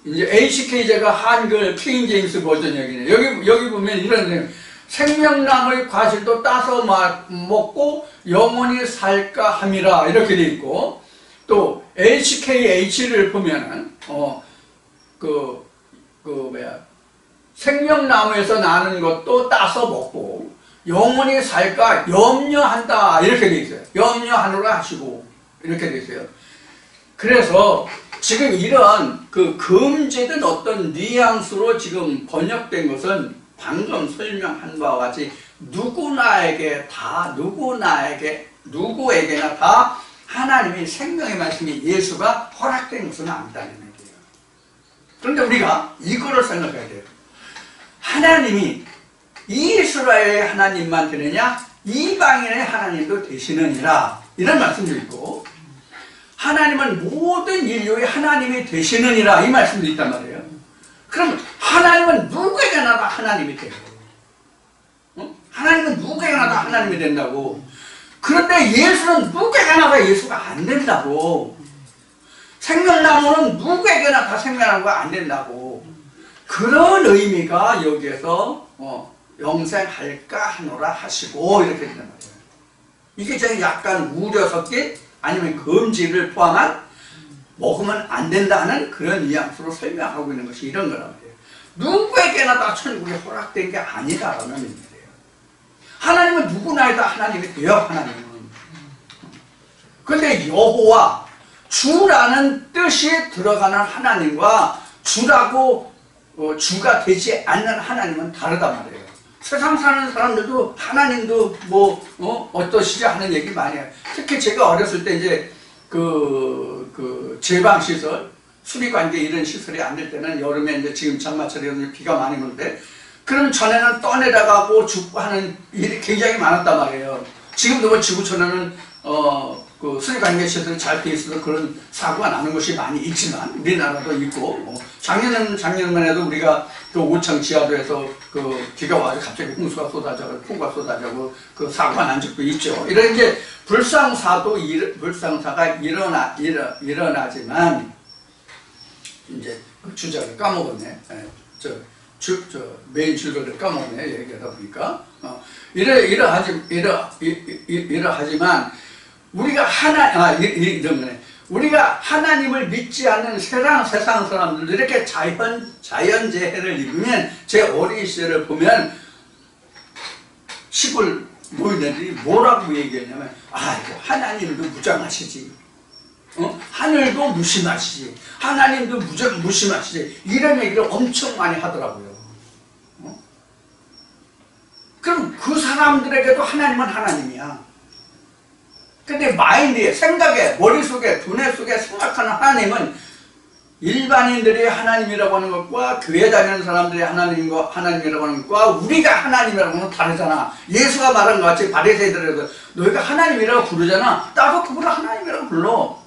이제 HK제가 한글 킹 제임스 버전 얘기네. 여기 보면 이런 내용. 생명나무의 과실도 따서 먹고 영원히 살까 함이라 이렇게 돼 있고 또 HKH를 보면은 생명나무에서 나는 것도 따서 먹고 영원히 살까 염려한다 이렇게 돼 있어요. 염려하노라 하시고 이렇게 돼 있어요. 그래서 지금 이런 금지된 어떤 뉘앙스로 지금 번역된 것은 방금 설명한 바와 같이 누구에게나 다 하나님의 생명의 말씀이 예수가 허락된 것은 아니다는 얘기예요. 그런데 우리가 이거를 생각해야 돼요. 하나님이 이스라엘의 하나님만 되느냐 이방인의 하나님도 되시느니라 이런 말씀도 있고 하나님은 모든 인류의 하나님이 되시느니라 이 말씀도 있단 말이에요. 그럼 하나님은 누구에게나 다 하나님이 돼요. 하나님은 누구에게나 다 하나님이 된다고. 그런데 예수는 누구에게나 다 예수가 안 된다고. 생명나무는 누구에게나 다 생명나무가 안 된다고. 그런 의미가 여기에서 영생할까 하노라 하시고 이렇게 된단 말이에요. 이게 저는 약간 우려 섞인 아니면 금지를 포함한 먹으면 안 된다는 그런 뉘앙스로 설명하고 있는 것이 이런 거란 말이에요. 누구에게나 다 천국이 허락된 게 아니다라는 의미예요. 하나님은 누구나 다 하나님이 돼요. 하나님은. 그런데 여호와 주라는 뜻이 들어가는 하나님과 주라고 주가 되지 않는 하나님은 다르단 말이에요. 세상 사는 사람들도 하나님도 어떠시지 하는 얘기 많이 해요. 특히 제가 어렸을 때 이제 제방시설, 수리관계 이런 시설이 안 될 때는 여름에 이제 지금 장마철에 비가 많이 오는데 그럼 전에는 떠내려가고 죽고 하는 일이 굉장히 많았단 말이에요. 지금도 뭐 지구촌에는 수리관계 시설이 잘 돼 있어서 그런 사고가 나는 것이 많이 있지만 우리나라도 있고 작년만 해도 우리가 그 오창 지하도에서 비가 와서 갑자기 홍수가 쏟아져고 폭우가 쏟아져고 그 사고가 난 적도 있죠. 이런 이제 불상사가 일어나지만 이제 그 주제를 까먹었네. 메인 줄거리를 까먹네 얘기하다 보니까 이러하지만 우리가 이런 거네. 우리가 하나님을 믿지 않는 세상 사람들도 이렇게 자연재해를 입으면 제 어린 시절을 보면 시골 노인들이 뭐라고 얘기했냐면 하나님도 무장하시지, 하늘도 무심하시지, 하나님도 무심하시지 이런 얘기를 엄청 많이 하더라고요. 그럼 그 사람들에게도 하나님은 하나님이야. 근데 마인드에, 생각에, 머릿속에, 두뇌 속에 생각하는 하나님은 일반인들이 하나님이라고 하는 것과 교회 다니는 사람들이 하나님이라고 하는 것과 우리가 하나님이라고 하는 건 다르잖아. 예수가 말한 것 같이 바리새인들에서 너희가 하나님이라고 부르잖아. 나도 그분을 하나님이라고 불러.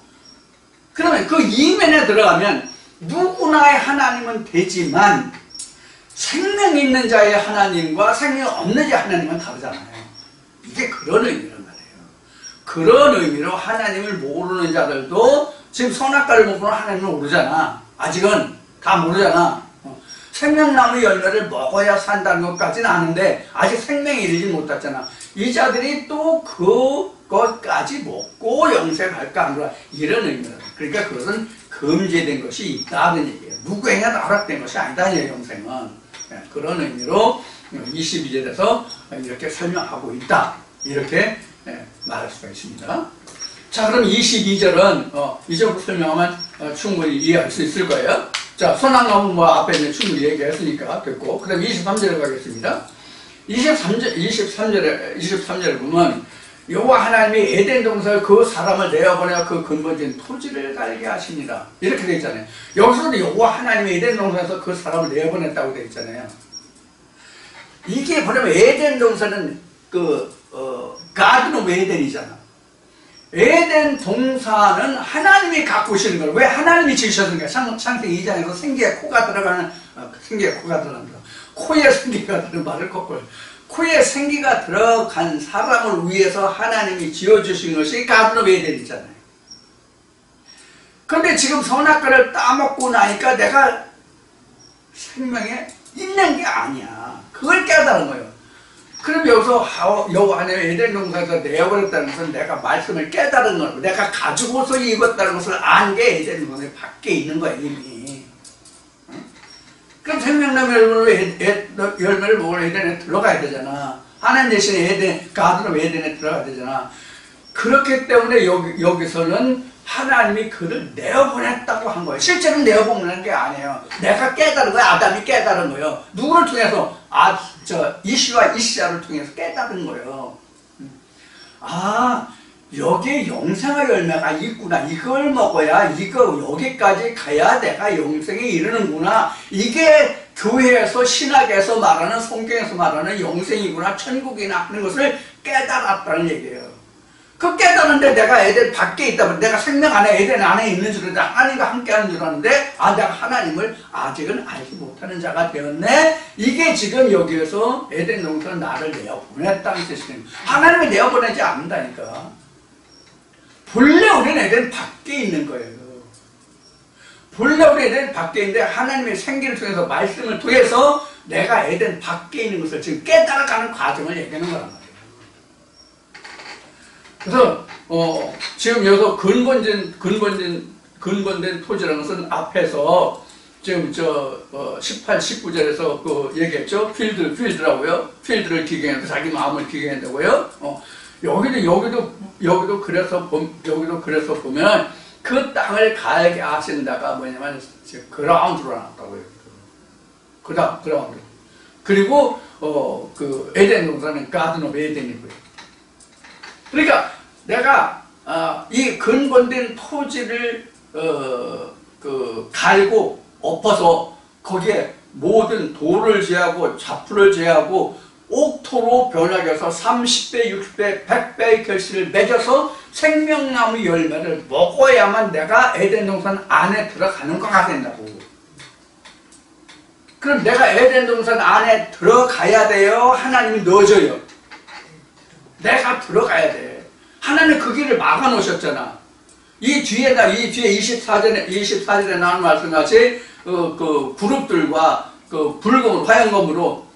그러면 그 이면에 들어가면 누구나의 하나님은 되지만 생명 있는 자의 하나님과 생명 없는 자의 하나님은 다르잖아요. 이게 그런 의미란 말이에요. 그런 의미로 하나님을 모르는 자들도 지금 선악과를 못 보는 하나님을 모르잖아. 아직은 다 모르잖아. 생명나무 열매를 먹어야 산다는 것까지는 아는데 아직 생명에 이르지 못했잖아. 이 자들이 또 그것까지 먹고 영생할까 하노라 이런 의미다. 그러니까 그것은 금지된 것이 있다는 얘기예요. 누구에게나 허락된 것이 아니다는 얘기예요. 영생은. 그런 의미로 22절에서 이렇게 설명하고 있다. 이렇게 말할 수가 있습니다. 자, 그럼 22절은 이제부터 설명하면 충분히 이해할 수 있을 거예요. 자, 선악나무 앞에 이제 충분히 얘기했으니까 됐고, 그 다음 23절에 가겠습니다. 23절에 보면 여호와 하나님이 에덴 동산에 그 사람을 내어보내어 그 근본적인 토지를 갈게 하십니다. 이렇게 되어 있잖아요. 여기서도 여호와 하나님이 에덴 동산에서 그 사람을 내어보냈다고 되어 있잖아요. 이게 보면 에덴 동산은 가든 오브 에덴이잖아. 에덴 동산은 하나님이 갖고 오시는 거예요. 왜 하나님이 지으셨는 거야? 창세기 2장에서 생기에 코가 들어간다. 코에 생기가 들어가는 말을 거꾸로. 코에 생기가 들어간 사람을 위해서 하나님이 지어주신 것이 가든 오브 에덴이잖아요. 그런데 지금 선악과를 따먹고 나니까 내가 생명에 있는 게 아니야. 그걸 깨달은 거예요. 그럼 여기서 여호와 하나님이 에덴 동산에서 내어버렸다는 것은 내가 말씀을 깨달은 거고 내가 가지고서 입었다는 것을 안 게 에덴 동산 밖에 있는 거야 이미. 그럼 생명나무 열매를 먹으러 에덴에 들어가야 되잖아. 하나님 대신에 에덴, 가든 오브 에덴에 들어가야 되잖아. 그렇기 때문에 여기서는 하나님이 그를 내어보냈다고 한 거예요. 실제로 내어보내는 게 아니에요. 내가 깨달은 거예요. 아담이 깨달은 거예요. 누구를 통해서? 이시와 이시아를 통해서 깨달은 거예요. 여기에 영생의 열매가 있구나. 이걸 먹어야 여기까지 가야 내가 영생에 이르는구나. 이게 교회에서 신학에서 말하는 성경에서 말하는 영생이구나 천국이나 하는 것을 깨달았다는 얘기예요. 그 깨달았는데 내가 에덴 밖에 있다면 내가 생명 안에 에덴 안에 있는 줄 알았는데 하나님과 함께하는 줄 알았는데 내가 하나님을 아직은 알지 못하는 자가 되었네. 이게 지금 여기에서 에덴 동산은 나를 내어보냈다는 뜻이에요. 하나님이 내어보내지 않는다니까. 본래 우리는 에덴 밖에 있는 거예요. 본래 우리 에덴 밖에 있는데 하나님의 생기를 통해서 말씀을 통해서 내가 에덴 밖에 있는 것을 지금 깨달아가는 과정을 얘기하는 거란 말이에요. 그래서 지금 여기서 근본된 토지라는 것은 앞에서 지금 18, 19절에서 그 얘기했죠. 필드라고요. 필드를 기경해서 자기 마음을 기경한다고요. 여기도 그래서 보면 그 땅을 갈게 하신다가 뭐냐면 그라운드로 나왔다고요. 그라운드. 그리고 그 에덴 동산은 가든 오브 에덴이고요. 그러니까 내가 이 근본된 토지를 갈고 엎어서 거기에 모든 돌을 제하고 자풀을 제하고 옥토로 변하게 해서 30배, 60배, 100배의 결실을 맺어서 생명나무 열매를 먹어야만 내가 에덴 동산 안에 들어가는 거가 된다고. 그럼 내가 에덴 동산 안에 들어가야 돼요? 하나님이 넣어줘요? 내가 들어가야 돼. 하나님 그 길을 막아놓으셨잖아. 이 뒤에 24절에 나오는 말씀같이 그 그룹들과 그 불금으로 화영검으로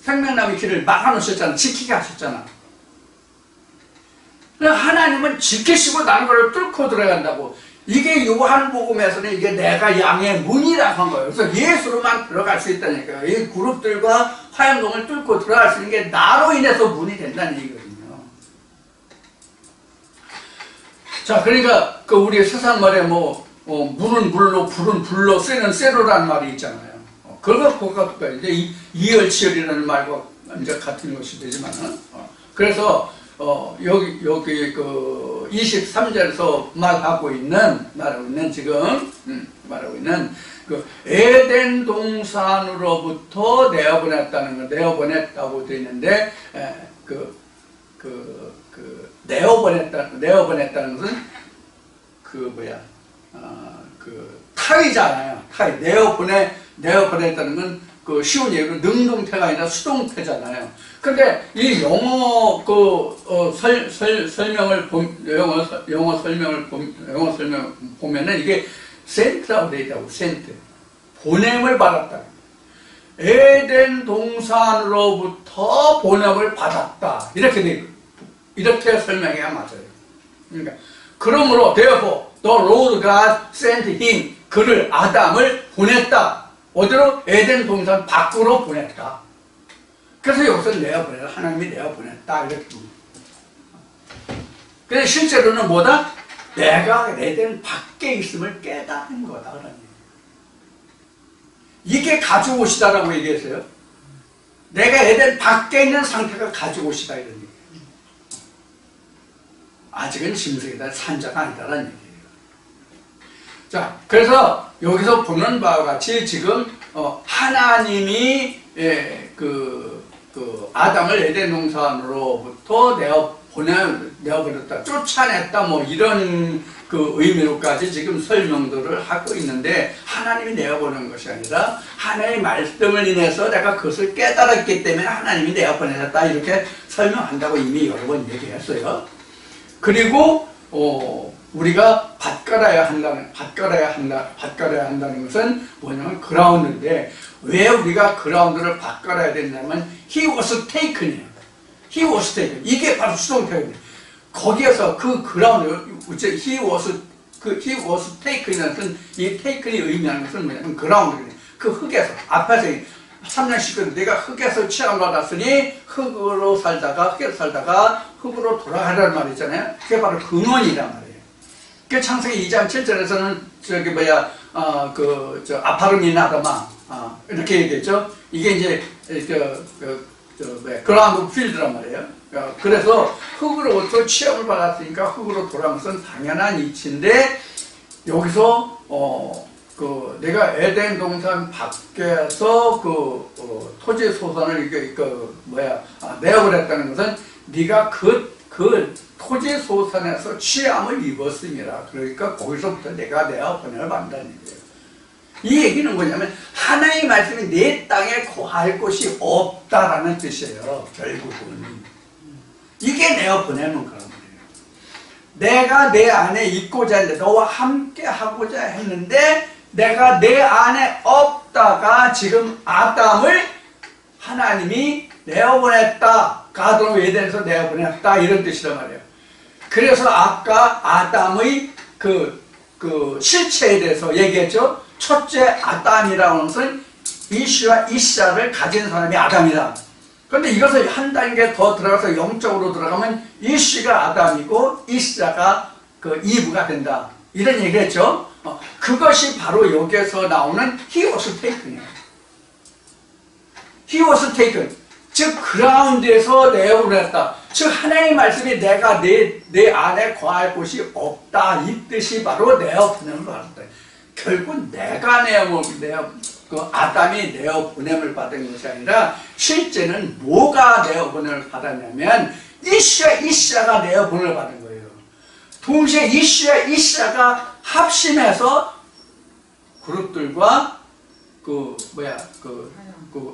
생명나무 길을 막아놓으셨잖아. 지키게 하셨잖아. 하나님은 지키시고 나는 걸 뚫고 들어간다고. 이게 요한복음에서는 이게 내가 양의 문이라고 한 거예요. 그래서 예수로만 들어갈 수 있다니까요. 이 그룹들과 화영검을 뚫고 들어갈 수 있는 게 나로 인해서 문이 된다는 얘기거든요. 자, 그러니까 그 우리 세상 말에 물은 물로 불은 불로 쓰는 세로라는 말이 있잖아요. 그것과 이제 이열치열이라는 말과 이제 같은 것이 되지만은 그래서 여기 그 23절에서 말하고 있는 그 에덴 동산으로부터 내어보냈다고 되어 있는데 내어보냈다는 것은 타이잖아요. 타이. 내어보냈다는 건 그 쉬운 얘기로 능동태가 아니라 수동태잖아요. 근데 이 영어 설명을 보면은 이게 센트라고 되어 있다고. 센트. 보냄을 받았다. 에덴 동산으로부터 보냄을 받았다. 이렇게 설명해야 맞아요. 그러니까 그러므로 therefore the Lord God sent him, 그를 아담을 보냈다. 어디로? 에덴 동산 밖으로 보냈다. 그래서 여기서 내어보냈다. 하나님이 내어보냈다. 이렇게. 근데 실제로는 뭐다? 내가 에덴 밖에 있음을 깨달은 거다. 이게 가져오시다라고 얘기했어요. 내가 에덴 밖에 있는 상태가 가져오시다. 이런 얘기예요. 아직은 짐승이다. 산자가 아니다라는 얘기예요. 자, 그래서 여기서 보는 바와 같이 지금 하나님이 아담을 에덴 동산으로부터 내어버렸다, 쫓아냈다, 이런 그 의미로까지 지금 설명들을 하고 있는데, 하나님이 내어보낸 것이 아니라 하나님의 말씀을 인해서 내가 그것을 깨달았기 때문에 하나님이 내어보냈다, 이렇게 설명한다고 이미 여러 번 얘기했어요. 그리고 우리가 밭갈아야 한다는 것은 뭐냐면 그라운드인데, 왜 우리가 그라운드를 밭갈아야 된다면 he was taken이에요. he was taken. 이게 바로 수동태거든요. 거기에서 그 그라운드, he was taken이라는 것은, 이 taken이 의미하는 것은 뭐냐면 그라운드거든요. 그 흙에서, 앞에서 3장 19절, 내가 흙에서 취함받았으니 흙으로 살다가 흙으로 돌아가라는 말이 있잖아요. 그게 바로 근원이란 말이에요. 그 창세기 2장 7절에서는 아파름이 나다마, 이렇게 얘기했죠. 이게 이제 그라운드 필드란 말이에요. 그래서 흙으로부터 취함을 받았으니까 흙으로 돌아간 것은 당연한 이치인데, 여기서 내가 에덴 동산 밖에서 토지 소산을 내어버렸다는 것은 네가 그 토지 소산에서 취함을 입었음이라. 그러니까 거기서부터 내가 내어보내를 받는다는 얘기예요. 이 얘기는 뭐냐면 하나님의 말씀이 내 땅에 거할 곳이 없다라는 뜻이에요. 결국은 이게 내어보내는 거란 말이에요. 내가 내 안에 있고자 했는데, 너와 함께 하고자 했는데 내가 내 안에 없다가 지금 아담을 하나님이 내어보냈다. 가드로 에덴에서 내어보냈다. 이런 뜻이란 말이에요. 그래서 아까 아담의 그 실체에 대해서 얘기했죠. 첫째 아담이라고 하는 것은 이슈와 이샤를 가진 사람이 아담이다. 그런데 이것을 한 단계 더 들어가서 영적으로 들어가면 이슈가 아담이고 이샤가 그 이브가 된다. 이런 얘기를 했죠. 그것이 바로 여기에서 나오는 he was taken이에요. he was taken. 즉 그라운드에서 내어보냈다. 즉 하나님의 말씀이 내가 내 안에 거할 곳이 없다. 이 뜻이 바로 내어보냄을 받았다. 결국 내가 그 아담이 내어보냄을 받은 것이 아니라 실제는 뭐가 내어보냄을 받았냐면 이샤가 내어보냄을 받은 거예요. 동시에 이슈와 이샤가 합심해서 그룹들과 그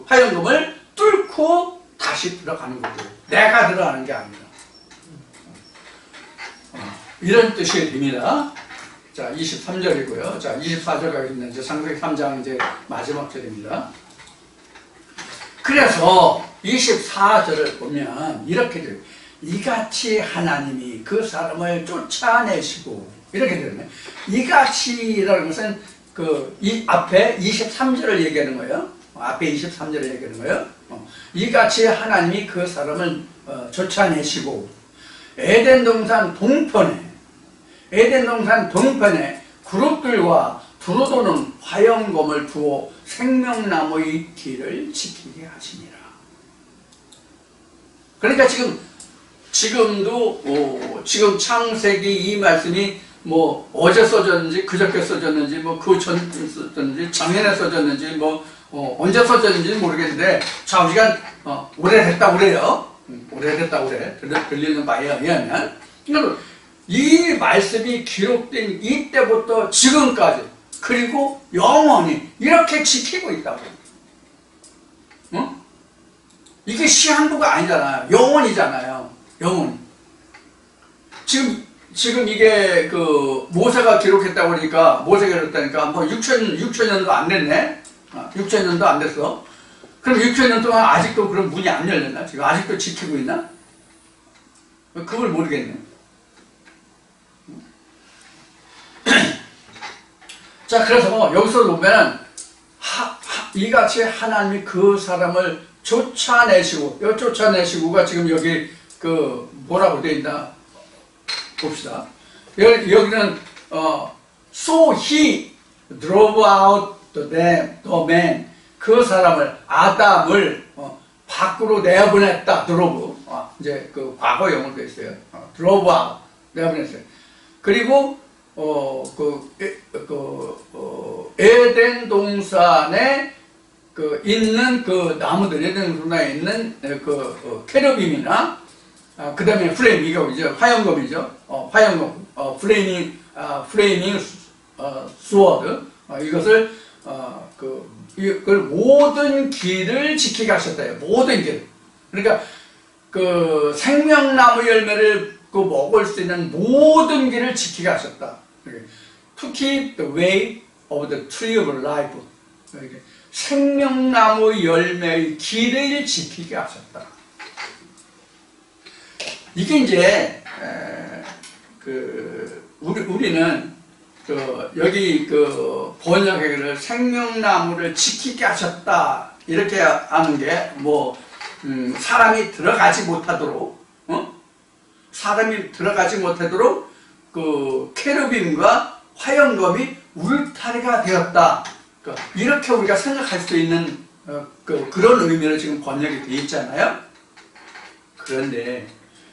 화영금을 뚫고 다시 들어가는 거죠. 내가 들어가는 게 아니라. 이런 뜻이 됩니다. 자, 23절이고요. 자, 24절 가겠습니다. 이제 창세기 3장 이제 마지막 절입니다. 그래서 24절을 보면 이렇게 돼요. 이같이 하나님이 그 사람을 쫓아내시고 이렇게 되네. 이같이라는 것은 이 앞에 23절을 얘기하는 거예요. 앞에 23절을 얘기하는 거예요. 이같이 하나님이 그 사람을 쫓아내시고 에덴 동산 동편에 그룹들과 두루도는 화영검을 두어 생명나무의 길을 지키게 하시니라. 그러니까 지금도 지금 창세기 이 말씀이 뭐 어제 써졌는지 그저께 써졌는지 뭐 그 전 써졌는지 작년에 써졌는지 뭐 언제 써졌는지 모르겠는데 좌우지간 오래됐다 그래요. 오래됐다 그래. 들리는 바에 의하면 이 말씀이 기록된 이때부터 지금까지 그리고 영원히 이렇게 지키고 있다고. 이게 시한부가 아니잖아요. 영원이잖아요. 영원히. 지금 이게 모세가 기록했다고 그러니까 모세가 기록했다니까 뭐 6천년도 안 됐네. 6천년도 안 됐어. 그럼 6천년 동안 아직도 그런 문이 안 열렸나? 지금 아직도 지키고 있나? 그걸 모르겠네. 자, 그래서 여기서 보면 이같이 하나님이 그 사람을 쫓아내시고, 이 쫓아내시고가 지금 여기 뭐라고 되어 있나 봅시다. 여기는 so he drove out the man, 그 사람을 아담을 밖으로 내보냈다. drove, 이제 과거형을 돼 있어요. drove out, 내보냈어요. 그리고 에덴 동산에 있는 나무들, 에덴 동산에 있는 케르빔이나 그 다음에 플레임, 이거 이제 화영검이죠. 화영검, 플레이밍 스워드, 이것을 이걸 모든 길을 지키게 하셨다. 모든 길. 그러니까 생명나무 열매를 먹을 수 있는 모든 길을 지키게 하셨다. To keep the way of the tree of life. 생명나무 열매의 길을 지키게 하셨다. 이게 이제 우리는 여기 번역을 생명나무를 지키게 하셨다 이렇게 하는 게 사람이 들어가지 못하도록 사람이 들어가지 못하도록 케르빔과 화영검이 울타리가 되었다. 이렇게 우리가 생각할 수 있는 그런 의미로 지금 번역이 되어 있잖아요. 그런데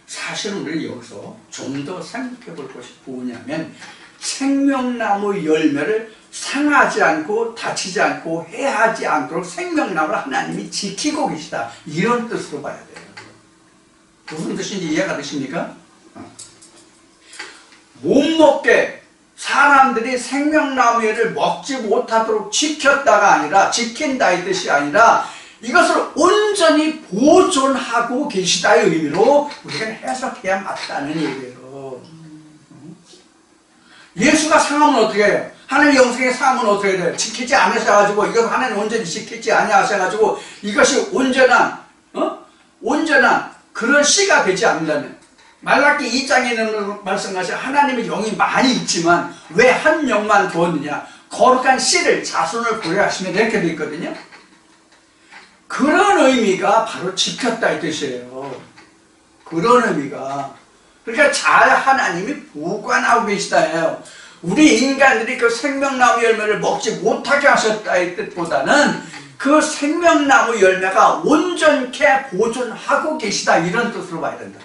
사실은 우리 여기서 좀 더 생각해 볼 것이 뭐냐면 생명나무 열매를 상하지 않고 다치지 않고 해하지 않도록 생명나무를 하나님이 지키고 계시다. 이런 뜻으로 봐야 돼요. 무슨 뜻인지 이해가 되십니까? 못 먹게 사람들이 생명나무를 먹지 못하도록 지켰다가 아니라 지킨다 이 뜻이 아니라 이것을 온전히 보존하고 계시다의 의미로 우리가 해석해야 맞다는 얘기예요. 예수가 상하면 어떻게 해요? 하나님 영생의 삶은 어떻게 돼요? 지키지 않으셔가지고 이것 하나님 온전히 지키지 아니하셔가지고 이것이 온전한 그런 씨가 되지 않는다면 말라기 2장에는 말씀하신 하나님의 영이 많이 있지만 왜 한 영만 두었느냐? 거룩한 씨를 자손을 보여하시면 이렇게 되어 있거든요. 그런 의미가 바로 지켰다 이 뜻이에요. 그런 의미가. 그러니까 잘 하나님이 보관하고 계시다예요. 우리 인간들이 그 생명나무 열매를 먹지 못하게 하셨다의 뜻보다는 그 생명나무 열매가 온전케 보존하고 계시다 이런 뜻으로 봐야 된다고.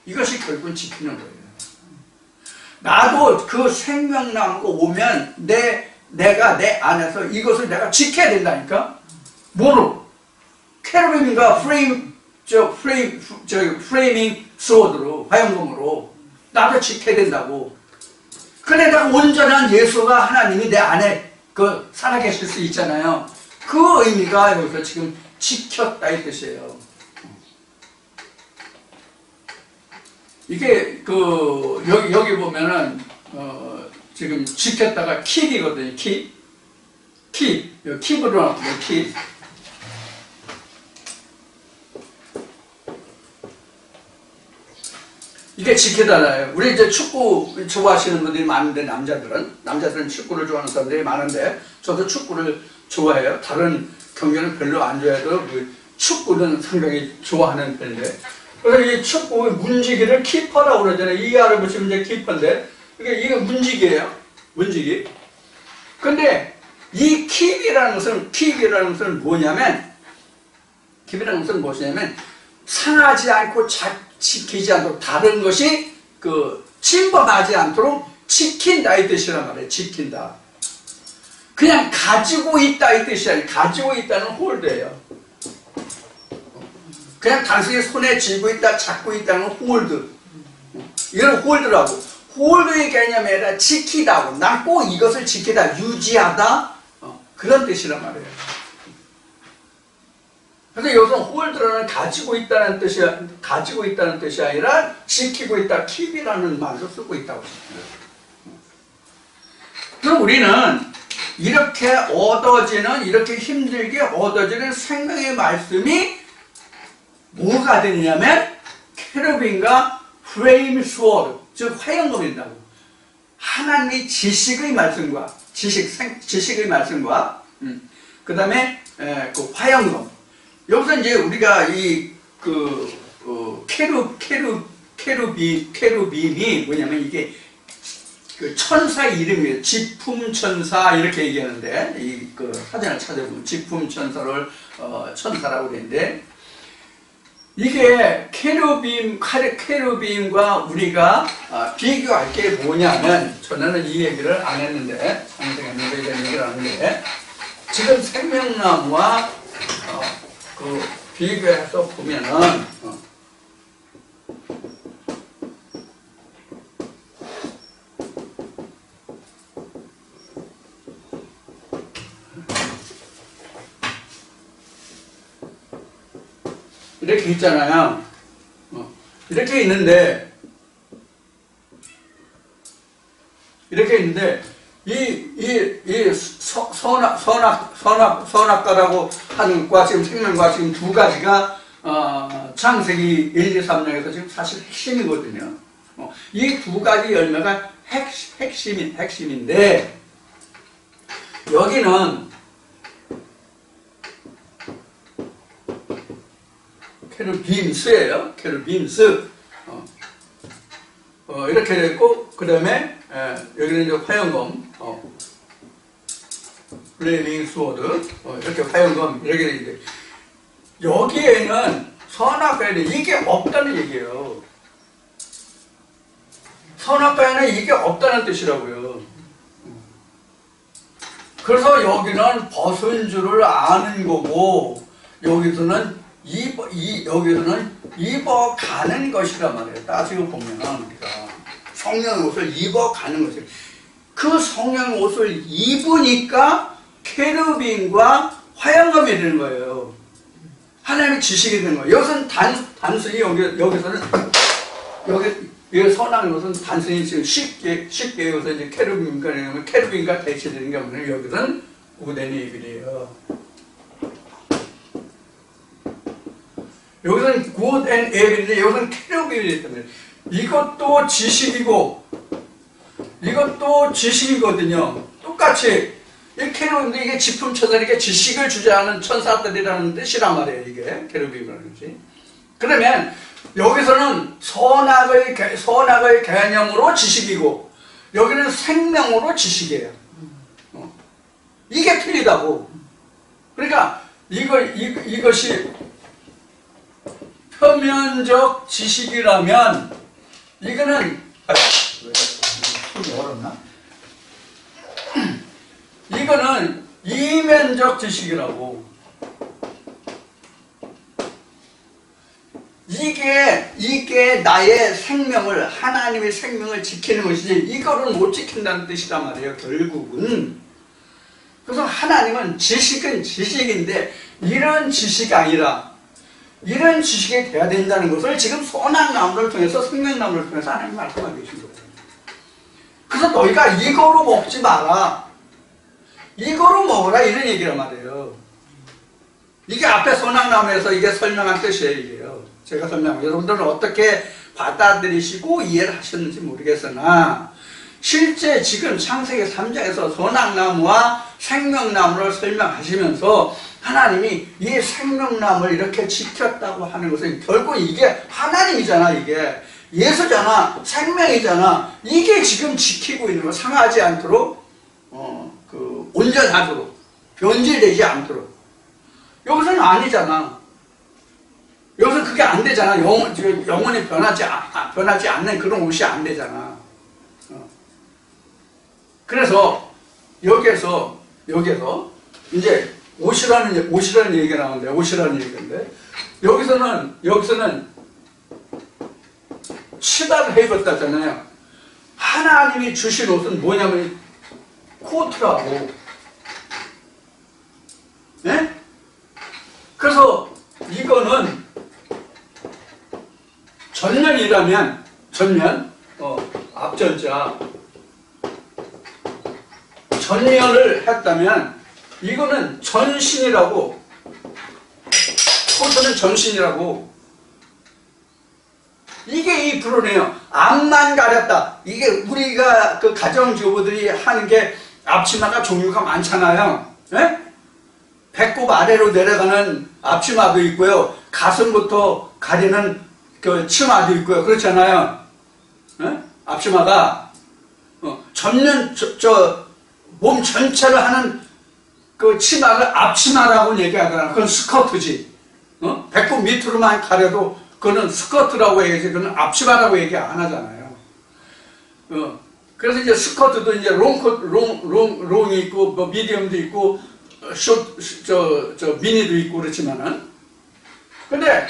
이것이 결국은 지키는 거예요. 나도 그 생명나무가 오면 내가 내 안에서 이것을 내가 지켜야 된다니까. 뭐로? 캐러빈과 프레이밍 소드로, 화염검으로 나도 지켜야 된다고. 근데 내가 온전한 예수가 하나님이 내 안에 살아계실 수 있잖아요. 그 의미가 여기서 지금 지켰다 이 뜻이에요. 이게 여기 보면은 지금 지켰다가 킵이거든요. 킵으로 나오는 킵. 이게 지켜달라요. 우리 이제 축구 좋아하시는 분들이 많은데 남자들은 축구를 좋아하는 사람들이 많은데 저도 축구를 좋아해요. 다른 경기는 별로 안 좋아해도 축구는 상당히 좋아하는 편인데 그래서 이 축구 문지기를 키퍼라고 그러잖아요. 이 알을 보시면 이제 키퍼인데 이게 문지기예요. 문지기. 근데 이 킵이라는 것은 뭐냐면 상하지 않고 지키지 않도록 다른 것이 침범하지 않도록 지킨다 이 뜻이란 말이에요. 지킨다. 그냥 가지고 있다 이 뜻이 아니에요. 가지고 있다는 홀드예요. 그냥 단순히 손에 쥐고 있다, 잡고 있다는 홀드. 이건 홀드라고. 홀드의 개념이 아니라 지키다고. 난 꼭 이것을 지키다, 유지하다. 그런 뜻이란 말이에요. 근데 여기서 홀드라는 가지고 있다는 뜻이 아니라 지키고 있다, 킵이라는 말로 쓰고 있다고. 그럼 우리는 이렇게 힘들게 얻어지는 생명의 말씀이 뭐가 되느냐면 캐러빈과 프레임 스워드, 즉 화염검이 된다고. 하나님의 지식의 말씀과 그 다음에 그 화염검. 여기서 이제 우리가 캐루빔이 뭐냐면 이게 천사 이름이에요. 지품천사 이렇게 얘기하는데 사전을 찾아보면 지품천사를 천사라고 그러는데 이게 캐루빔과 우리가 비교할 게 뭐냐면 저는 이 얘기를 안 했는데 상생했는데 이런 얘기를 안 했는데 지금 생명나무와 비교해서 보면은 이렇게 있잖아요. 이렇게 있는데 이 선악과라고 하는 과 지금 생명과 지금 두 가지가 창세기 1, 2, 3장에서 지금 사실 핵심이거든요. 이 두 가지 열매가 핵심인데 여기는 캐루빔스예요. 캐루빔스. 이렇게 됐고 그 다음에 여기는 이제 화염검, 플레이밍 스워드, 이렇게 화염검 이렇게 되는데 여기에는 선악과에는 이게 없다는 얘기예요. 선악과에는 이게 없다는 뜻이라고요. 그래서 여기는 벗은 줄을 아는 거고 여기서는 입어가는 것이란 말이에요. 따지고 보면 우리가 성령 옷을 입어가는 것이에요. 그 성령 옷을 입으니까 캐루빔과 화염검이 되는 거예요. 하나님의 지식이 되는 거예요. 여기서는 단순히 여기서는 이 선악의 것은 단순히 지금 쉽게 여기서 이제 케루빈과 대치되는 게 뭐냐면 여기서는 굿앤 이빌이에요. 여기서는 굿앤 이빌인데 여기서는 케루빈이 때문에 이것도 지식이고 이것도 지식이거든요. 똑같이 이 케루빈도 이게 지품천사니까 지식을 주재하는 천사들이라는 뜻이란 말이에요. 이게 케루빈이라는 것이. 그러면 여기서는 선악의 개념으로 지식이고 여기는 생명으로 지식이에요. 이게 틀리다고. 그러니까 이것이 표면적 지식이라면 이거는 손이 얼었나? 이거는 이면적 지식이라고. 이게 나의 생명을, 하나님의 생명을 지키는 것이지 이거를 못 지킨다는 뜻이란 말이에요. 결국은. 그래서 하나님은 지식은 지식인데 이런 지식이 아니라 이런 지식이 돼야 된다는 것을 지금 선악나무를 통해서, 생명나무를 통해서 하나님 말씀하고 계신 거예요. 그래서 너희가 이거로 먹지 마라, 이거로 먹어라, 이런 얘기란 말이에요. 이게 앞에 선악나무에서 이게 설명한 뜻이에요. 이게요. 제가 설명하고 여러분들은 어떻게 받아들이시고 이해를 하셨는지 모르겠으나 실제 지금 창세기 3장에서 선악나무와 생명나무를 설명하시면서 하나님이 이 생명나무를 이렇게 지켰다고 하는 것은 결국 이게 하나님이잖아. 이게 예수잖아. 생명이잖아. 이게 지금 지키고 있는 거, 상하지 않도록 온전하도록, 변질되지 않도록. 여기서는 아니잖아. 여기서 그게 안 되잖아. 영원히 변하지 않는 그런 옷이 안 되잖아. 그래서 여기에서 이제 옷이라는 얘기가 나오는데, 옷이라는 얘기인데 여기서는 치다를 해봤다잖아요. 하나님이 주신 옷은 뭐냐면 코트라고. 네? 그래서 이거는 전면이라면 앞전자 전면을 했다면 이거는 전신이라고. 코트는 전신이라고. 이게 이 불어네요. 앞만 가렸다. 이게 우리가 그 가정주부들이 하는 게 앞치마가 종류가 많잖아요. 네? 배꼽 아래로 내려가는 앞치마도 있고요. 가슴부터 가리는 그 치마도 있고요. 그렇잖아요. 네? 앞치마가 전면 몸 전체를 하는 그 치마를 앞치마라고 얘기하거나 그건 스커트지. 배꼽 밑으로만 가려도 그거는 스커트라고 얘기하지, 그건 앞치마라고 얘기 안 하잖아요. 그래서 이제 스커트도 이제 롱이 있고, 뭐 미디엄도 있고, 미니도 있고 그렇지만은. 근데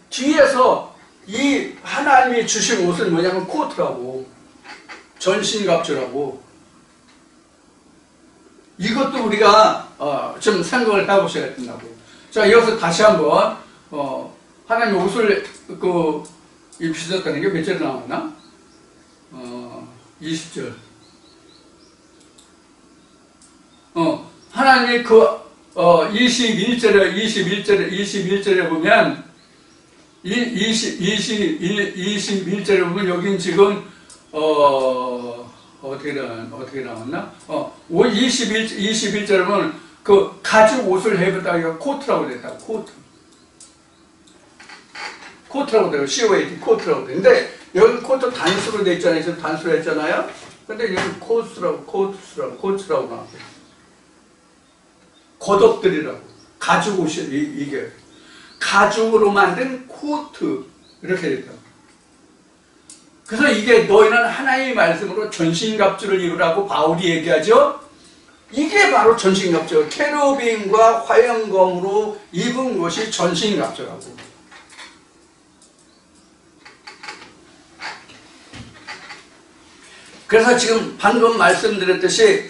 뒤에서 이 하나님이 주신 옷은 뭐냐면 코트라고. 전신갑주라고. 이것도 우리가 좀 생각을 해보셔야 된다고. 자, 여기서 다시 한번 하나님 옷을 입히셨다는 게 몇 절 나왔나? 20절. 하나님이 21절에 보면 21절에 보면 여긴 지금 어떻게 나왔나? 21절에 보면 그 가죽 옷을 해봤다. 이거 코트라고 됐다. 코트라고 돼요. COAT 코트라고 돼요. 근데 여기 코트 단수로 돼 있잖아요. 지금 단수로 했잖아요. 근데 여기 코트라고 나왔어요. 겉옷들이라고. 가죽 옷이 이게 가죽으로 만든 코트 이렇게 됐다. 그래서 이게 너희는 하나님의 말씀으로 전신갑주를 입으라고 바울이 얘기하죠. 이게 바로 전신갑주. 케루빈과 화영검으로 입은 것이 전신갑주라고. 그래서 지금 방금 말씀드렸듯이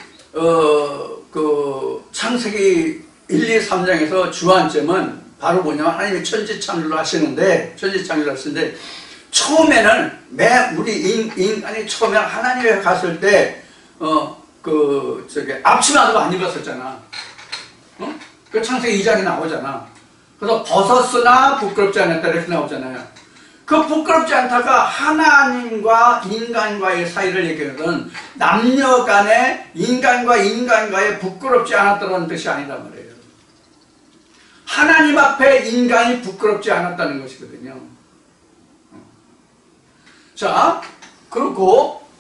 창세기 1, 2, 3장에서 주안점은 바로 뭐냐면 하나님이 천지창조를 하시는데 처음에는 우리 인간이 처음에 하나님에 갔을 때 앞치마도 안 입었었잖아. 그 창세기 2장에 나오잖아. 그래서 벗었으나 부끄럽지 않았다 이렇게 나오잖아요. 그 부끄럽지 않다가 하나님과 인간과의 사이를 얘기하거든. 남녀 간에 인간과 인간과의 부끄럽지 않았다는 뜻이 아니란 말이에요. 하나님 앞에 인간이 부끄럽지 않았다는 것이거든요. 자,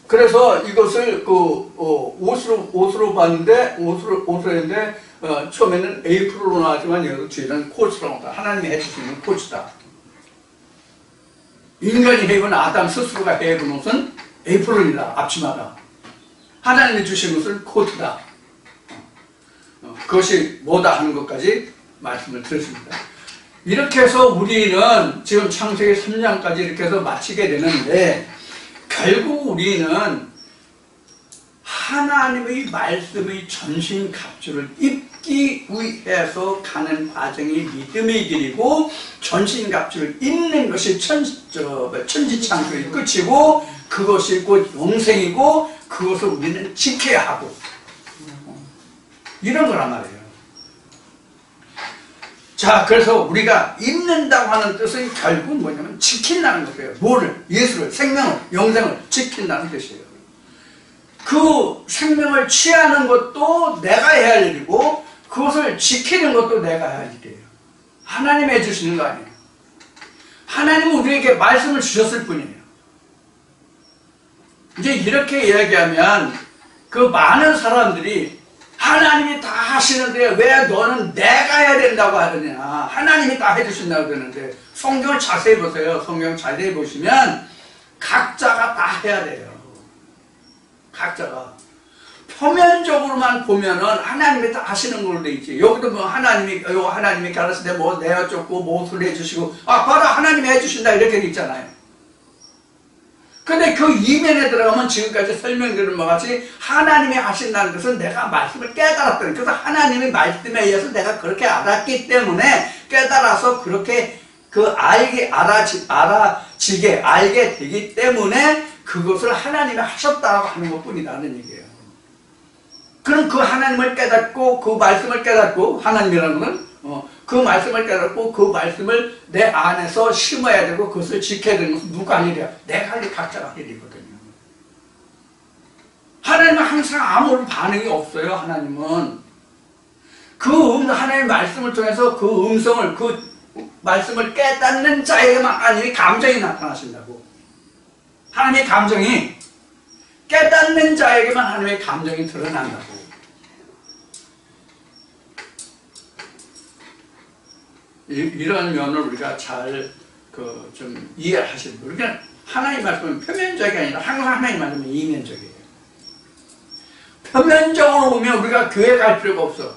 그래서 이것을 옷으로 봤는데, 옷으로 했는데, 처음에는 에이프로로 나왔지만, 여기 뒤에는 코트라고 합니다. 하나님이 해주시는 코트다. 인간이 해입은 아담 스스로가 해입은 옷은 에이프론이다. 앞치마다. 하나님이 주신 옷은 코트다. 그것이 뭐다 하는 것까지 말씀을 드렸습니다. 이렇게 해서 우리는 지금 창세기 3장까지 이렇게 해서 마치게 되는데, 결국 우리는 하나님의 말씀의 전신갑주를 입기 위해서 가는 과정이 믿음의 길이고, 전신갑주를 입는 것이 천지창조의 끝이고, 그것이 곧 영생이고, 그것을 우리는 지켜야 하고, 이런 거란 말이에요. 자, 그래서 우리가 입는다고 하는 뜻은 결국은 뭐냐면 지킨다는 것이에요. 뭐를? 예수를, 생명을, 영생을 지킨다는 뜻이에요. 그 생명을 취하는 것도 내가 해야 할 일이고, 그것을 지키는 것도 내가 해야 할 일이에요. 하나님이 해주시는 거 아니에요. 하나님은 우리에게 말씀을 주셨을 뿐이에요. 이제 이렇게 이야기하면 그 많은 사람들이 하나님이 다 하시는데 왜 너는 내가 해야 된다고 하느냐. 하나님이 다 해주신다고 그러는데, 성경을 자세히 보세요. 성경 자세히 보시면 각자가 다 해야 돼요. 각자가. 표면적으로만 보면은 하나님이 다 하시는 걸로 돼 있지. 여기도 뭐 하나님이 가르칠 때 뭐 내어쫓고 못을 해주시고, 봐라 하나님이 해주신다 이렇게 돼 있잖아요. 근데 그 이면에 들어가면 지금까지 설명드린 바와 같이 하나님이 하신다는 것은 내가 말씀을 깨달았다는, 그래서 하나님의 말씀에 의해서 내가 그렇게 알았기 때문에 깨달아서 그렇게 알게 되기 때문에 그것을 하나님이 하셨다고 하는 것 뿐이라는 얘기예요. 그럼 그 하나님을 깨닫고 그 말씀을 깨닫고, 하나님이라는 것은 그 말씀을 깨닫고 그 말씀을 내 안에서 심어야 되고 그것을 지켜야 되는 것은 누가 할 일이야? 내가 할 일, 각자가 할 일이거든요. 하나님은 항상 아무런 반응이 없어요. 하나님은 하나님의 말씀을 통해서 그 음성을, 그 말씀을 깨닫는 자에게만 하나님의 감정이 나타나신다고. 하나님의 감정이 깨닫는 자에게만 하나님의 감정이 드러난다고. 이런 면을 우리가 잘 좀 이해하시는 거예요. 그러니까 하나님 말씀은 표면적이 아니라 항상 하나님 말씀은 이면적이에요. 표면적으로 보면 우리가 교회 갈 필요가 없어.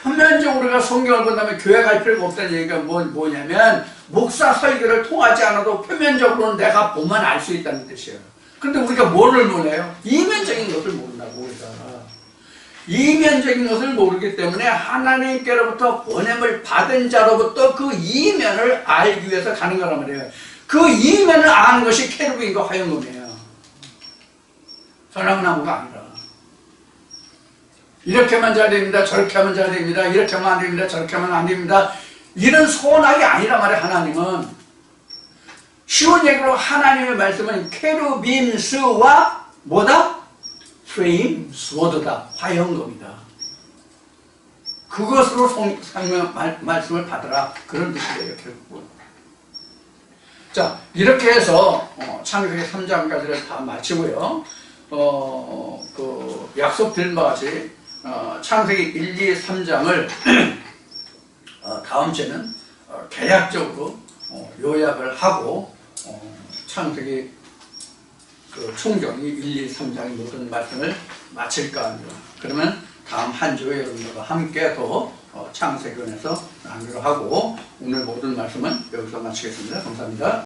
표면적으로 우리가 성경을 본다면 교회 갈 필요가 없다는 얘기가 뭐냐면, 목사 설교를 통하지 않아도 표면적으로는 내가 보면 알 수 있다는 뜻이에요. 그런데 우리가 뭐를 몰라요? 이면적인 것을 모른다고. 우리가 이면적인 것을 모르기 때문에 하나님께로부터 보냄을 받은 자로부터 그 이면을 알기 위해서 가는 거란 말이에요. 그 이면을 아는 것이 케루빈과 화영검이에요. 소나무가 아니라. 이렇게만 잘 됩니다, 저렇게 하면 잘 됩니다, 이렇게 하면 안 됩니다, 저렇게 하면 안 됩니다, 이런 소원하기 아니란 말이에요. 하나님은 쉬운 얘기로 하나님의 말씀은 케루빔스와 뭐다? 프레임, 스워드다, 화영검이다. 그것으로 말씀을 받으라, 그런 뜻이에요. 결국은. 자, 이렇게 해서 창세기 3장까지를 다 마치고요. 약속드린 바와 같이 창세기 1, 2, 3장을 다음 주에는 개략적으로 요약을 하고 창세기 총경이 1, 2, 3장의 모든 말씀을 마칠까 합니다. 그러면 다음 한 주에 여러분들과 함께 또 창세기원에서 나누기로 하고, 오늘 모든 말씀은 여기서 마치겠습니다. 감사합니다.